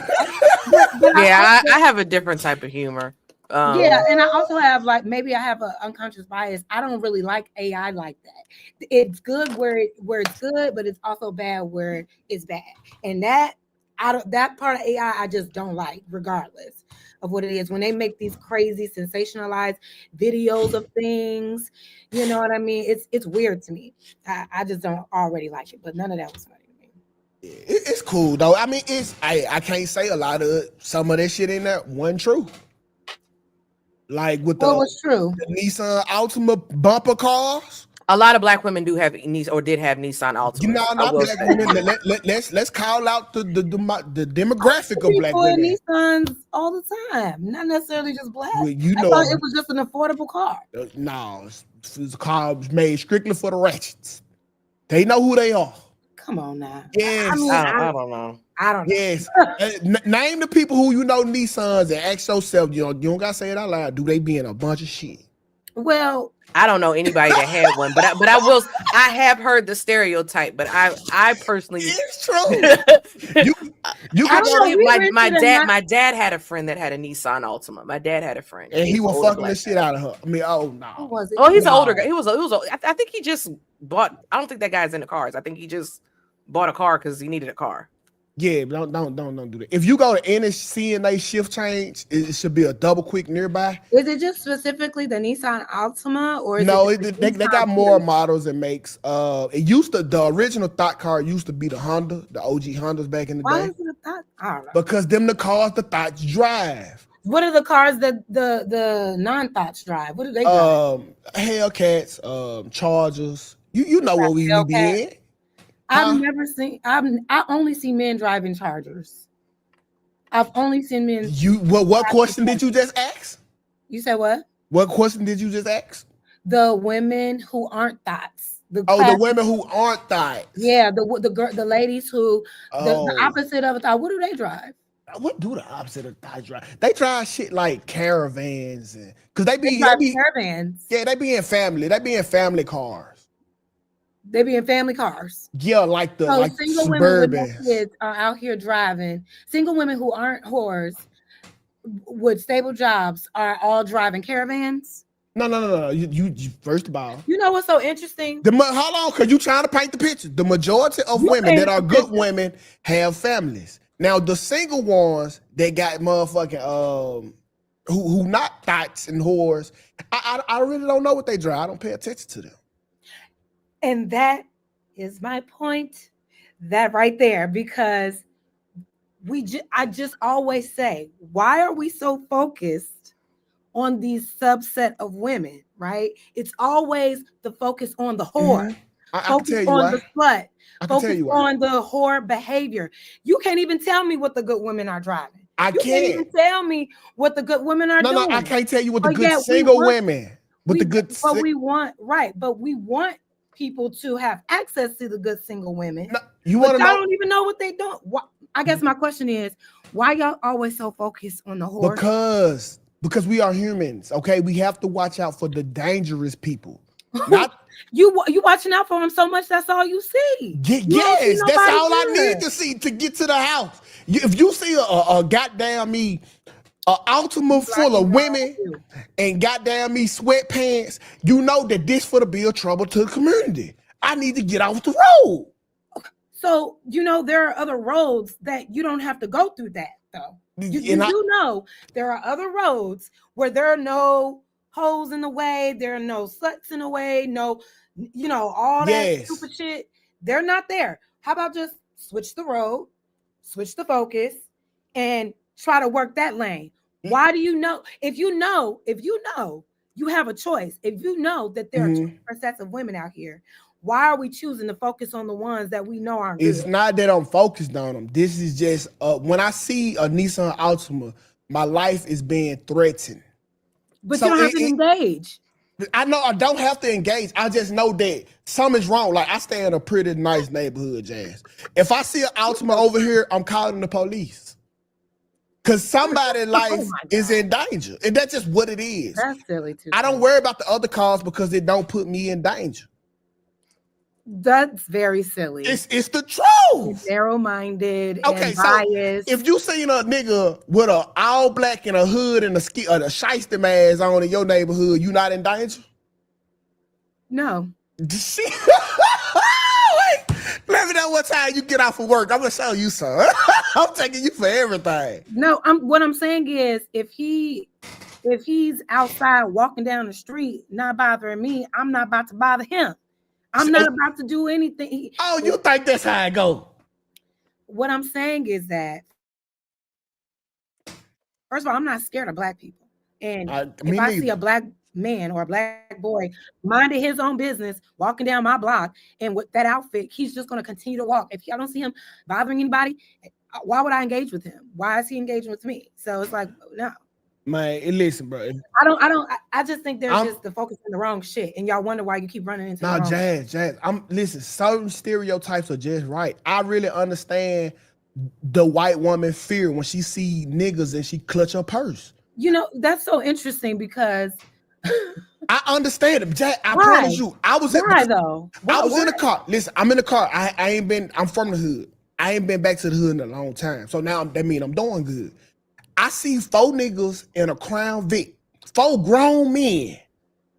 I have a different type of humor. Yeah, and I also have maybe I have an unconscious bias. I don't really like AI like that. It's good where it's good, but it's also bad where it's bad. And that part of AI I just don't like, regardless of what it is. When they make these crazy sensationalized videos of things, you know what I mean? It's weird to me. I just don't already like it, but none of that was funny to me. It's cool though. I mean, I can't say a lot of some of that shit in there wasn't true. Like with what was true? The Nissan Altima bumper cars. A lot of black women do have or did have Nissan Altima. You know, not black women. Let's call out the demographic of black women. Nissans all the time, not necessarily just black. Well, I thought it was just an affordable car. No, it's a car made strictly for the ratchets. They know who they are. Come on now. Yes. I don't know. I don't know. Yes. Name the people who you know Nissans and ask yourself, you don't gotta say it out loud. Do they be in a bunch of shit? Well, I don't know anybody that had one, but I have heard the stereotype, but I personally it's true. you actually my dad had a friend that had a Nissan Altima. My dad had a friend. And he was fucking the shit out of her. I mean, oh no. Who was it? Oh, he's an older guy. I think he just bought. I don't think that guy's into cars. I think he just bought a car because he needed a car. Yeah, don't do that. If you go to any CNA shift change, it should be a double quick nearby. Is it just specifically the Nissan Altima, or is they got more models and makes. The original thought car used to be the Honda, the OG Hondas back in the Why day. is it a thought? I don't know. Because them the cars the thoughts drive. What are the cars that the non-thoughts drive? What do they drive? Hellcats, Chargers. You know what we be in. I've never seen. I only see men driving Chargers. I've only seen men. What question did you just ask? You said what? What question did you just ask? The women who aren't thoughts. The women who aren't thoughts. Yeah, the ladies who the opposite of a thought. What do they drive? What do the opposite of thoughts drive? They drive shit like caravans and because they be caravans. Yeah, they be in family. They be in family cars. They be in family cars. Yeah, like single women with kids are out here driving. Single women who aren't whores with stable jobs are all driving caravans. No. You first of all. You know what's so interesting? Hold on, because you trying to paint the picture. The majority of women that are good women have families. Now the single ones that got motherfucking who not thoughts and whores, I really don't know what they drive. I don't pay attention to them. And that is my point, that right there, because I just always say, why are we so focused on these subset of women, right? It's always the focus on the whore, I can tell you on why. the slut, focus on the whore behavior. You can't even tell me what the good women are driving. You can't even tell me what the good women are doing. No, I can't tell you what the good single women. But we want people to have access to the good single women. No, you want to know? I don't even know what they do. I guess my question is, why y'all always so focused on the whore? Because we are humans, okay? We have to watch out for the dangerous people. Not you watching out for them so much. That's all you see. Yes, that's all I need to see to get to the house. If you see a goddamn me. An Altima full of women and goddamn me sweatpants, you know that this for the be a trouble to the community. I need to get off the road. So, there are other roads that you don't have to go through that, though. You know there are other roads where there are no holes in the way, there are no sluts in the way, no, all that stupid shit. They're not there. How about just switch the road, switch the focus, and try to work that lane? Why do you know? If you know, you have a choice. If you know that there are two different sets of women out here, Why are we choosing to focus on the ones that we know aren't It's good? not that I'm focused on them. This is just when I see a Nissan Altima, my life is being threatened. But So you don't have to engage. I know I don't have to engage. I just know that something's wrong. Like I stay in a pretty nice neighborhood, Jazz. If I see an Altima over here, I'm calling the police. Cause somebody's life is in danger. And that's just what it is. That's silly too. I don't worry about the other cars because it don't put me in danger. That's very silly. It's the truth. Narrow-minded Okay, and so biased. if you seen a nigga with a all black and a hood and a shiesty mask on in your neighborhood, you not in danger? No. Let me know what time you get off of work. I'm gonna show you some. I'm taking you for everything. No, what I'm saying is if he's outside walking down the street, not bothering me, I'm not about to bother him. I'm not about to do anything. Oh, you think that's how I go? What I'm saying is that, first of all, I'm not scared of black people. And if I see a black man or a black boy minding his own business, walking down my block, and with that outfit, he's just going to continue to walk. If I don't see him bothering anybody, why would I engage with him? Why is he engaging with me? So it's like, no. Man, listen, bro. I just think they're just the focus on the wrong shit, and y'all wonder why you keep running into. No, Jazz. Listen. Certain stereotypes are just right. I really understand the white woman fear when she see niggas and she clutch her purse. You know, that's so interesting because I understand it, Jazz. I promise you, I was in the car. Listen, I'm in the car. I'm from the hood. I ain't been back to the hood in a long time. So now that means I'm doing good. I see 4 niggas in a Crown Vic, 4 grown men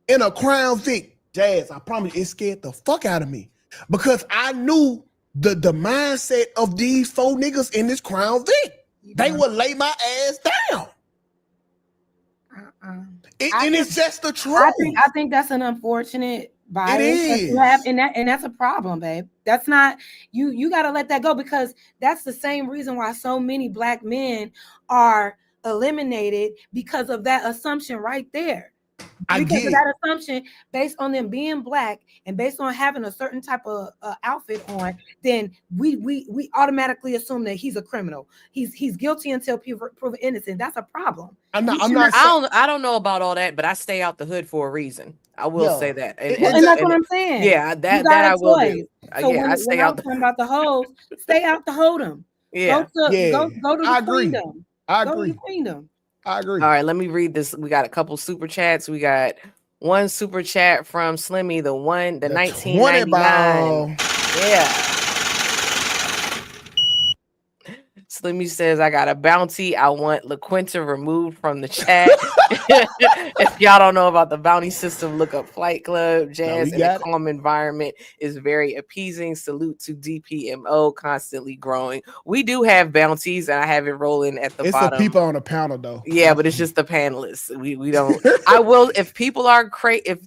in a Crown Vic. Jazz, I promise you, it scared the fuck out of me because I knew the mindset of these 4 niggas in this Crown Vic. They would lay my ass down. And it's just the truth. I think that's an unfortunate bias. It is. And that's a problem, babe. That's not you got to let that go because that's the same reason why so many black men are eliminated because of that assumption right there. Because of that assumption, based on them being black and based on having a certain type of outfit on, then we automatically assume that he's a criminal. He's guilty until proven innocent. That's a problem. I don't know about all that, but I stay out the hood for a reason. I will say that, and that's what I'm saying. Yeah, that I will do. So I stay out. Talking about the hoes, stay out the hold'em. Yeah, go to the queendom. I agree. Go to the queendom. I agree. All right, let me read this. We got a couple super chats. We got one super chat from Slimmy, the 1999. Yeah. Slimmy says, I got a bounty. I want LaQuinta removed from the chat. If y'all don't know about the bounty system, look up Flight Club. Jazz in a calm environment is very appeasing. Salute to DPMO, constantly growing. We do have bounties, and I have it rolling at the bottom. It's the people on the panel, though. Yeah, but it's just the panelists. We don't. I will, if people are if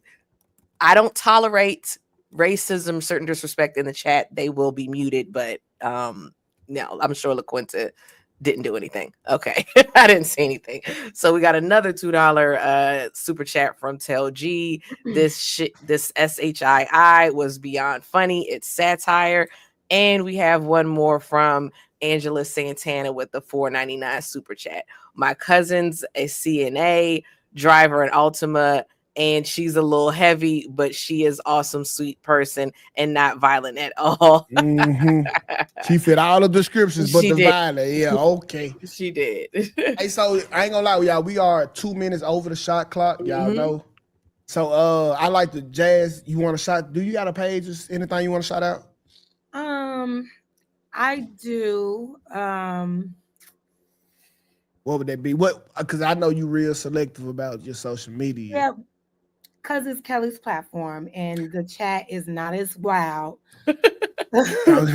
I don't tolerate racism, certain disrespect in the chat, they will be muted, but no, I'm sure LaQuinta didn't do anything. Okay. I didn't say anything. So we got another $2 super chat from Tel G. This SHII was beyond funny. It's satire. And we have one more from Angela Santana with the $4.99 super chat. My cousin's a CNA, driver an Altima, and she's a little heavy, but she is awesome, sweet person, and not violent at all. She fit all the descriptions, but She the did. violent. Yeah, okay. She did. Hey, so I ain't gonna lie with y'all. We are 2 minutes over the shot clock. Y'all know. So I like the Jazz. You want to shout? Do you got a page or anything you want to shout out? I do. What would that be? What? Because I know you real selective about your social media. Yeah, because it's Kelly's platform and the chat is not as wild.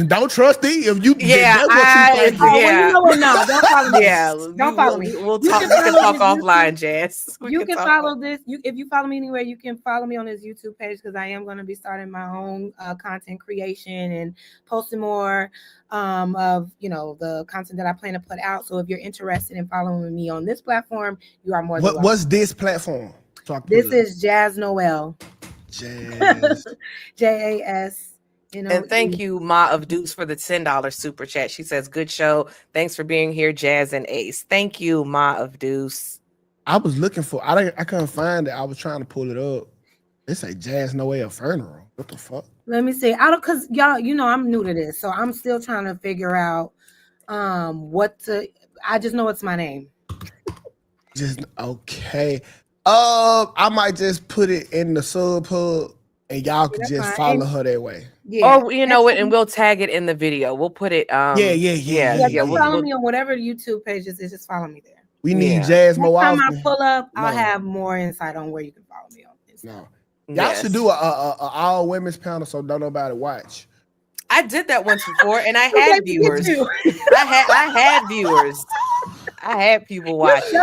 Don't trust these. If you Yeah, that's what you think. you know what? No, don't follow me. Yeah, Don't follow me. We'll talk. We can talk offline, Jazz. You can follow this. If you follow me anywhere, you can follow me on this YouTube page because I am going to be starting my own content creation and posting more of the content that I plan to put out. So if you're interested in following me on this platform, you are more than welcome. What's this platform? This is Jazz Noel. Jazz. JAS. And thank you, Ma of Deuce, for the $10 super chat. She says, good show. Thanks for being here, Jazz and Ace. Thank you, Ma of Deuce. I was looking for, I couldn't find it. I was trying to pull it up. It say Jazz No Way a Funeral. What the fuck? Let me see. I don't, cause y'all, I'm new to this, so I'm still trying to figure out what to. I just know it's my name. Just okay. I might just put it in the sub hub, and y'all could just follow her that way. Yeah. Or you know what, and we'll tag it in the video. We'll put it. Yeah. Follow me on whatever YouTube pages is. Just follow me there. We need Jazz more Next time often. I pull up, I'll have more insight on where you can follow me on. No. Y'all should do a all women's panel so don't nobody watch. I did that once before, and I had viewers. I had viewers. I had people watching.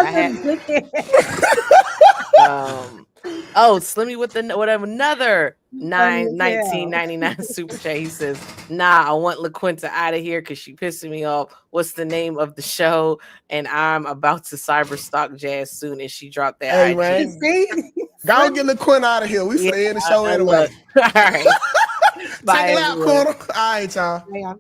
Slimmy with another $19.99 super chat. He says, "Nah, I want LaQuinta out of here because she pissing me off. What's the name of the show? And I'm about to cyber stalk Jazz soon as she dropped that. Hey IG. man, go get LaQuinta out of here. We finna end the show anyway. All right, bye, check it out, everyone. Corner. All right, y'all. Yeah.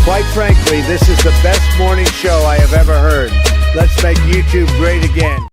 Quite frankly, this is the best morning show I have ever heard. Let's make YouTube great again.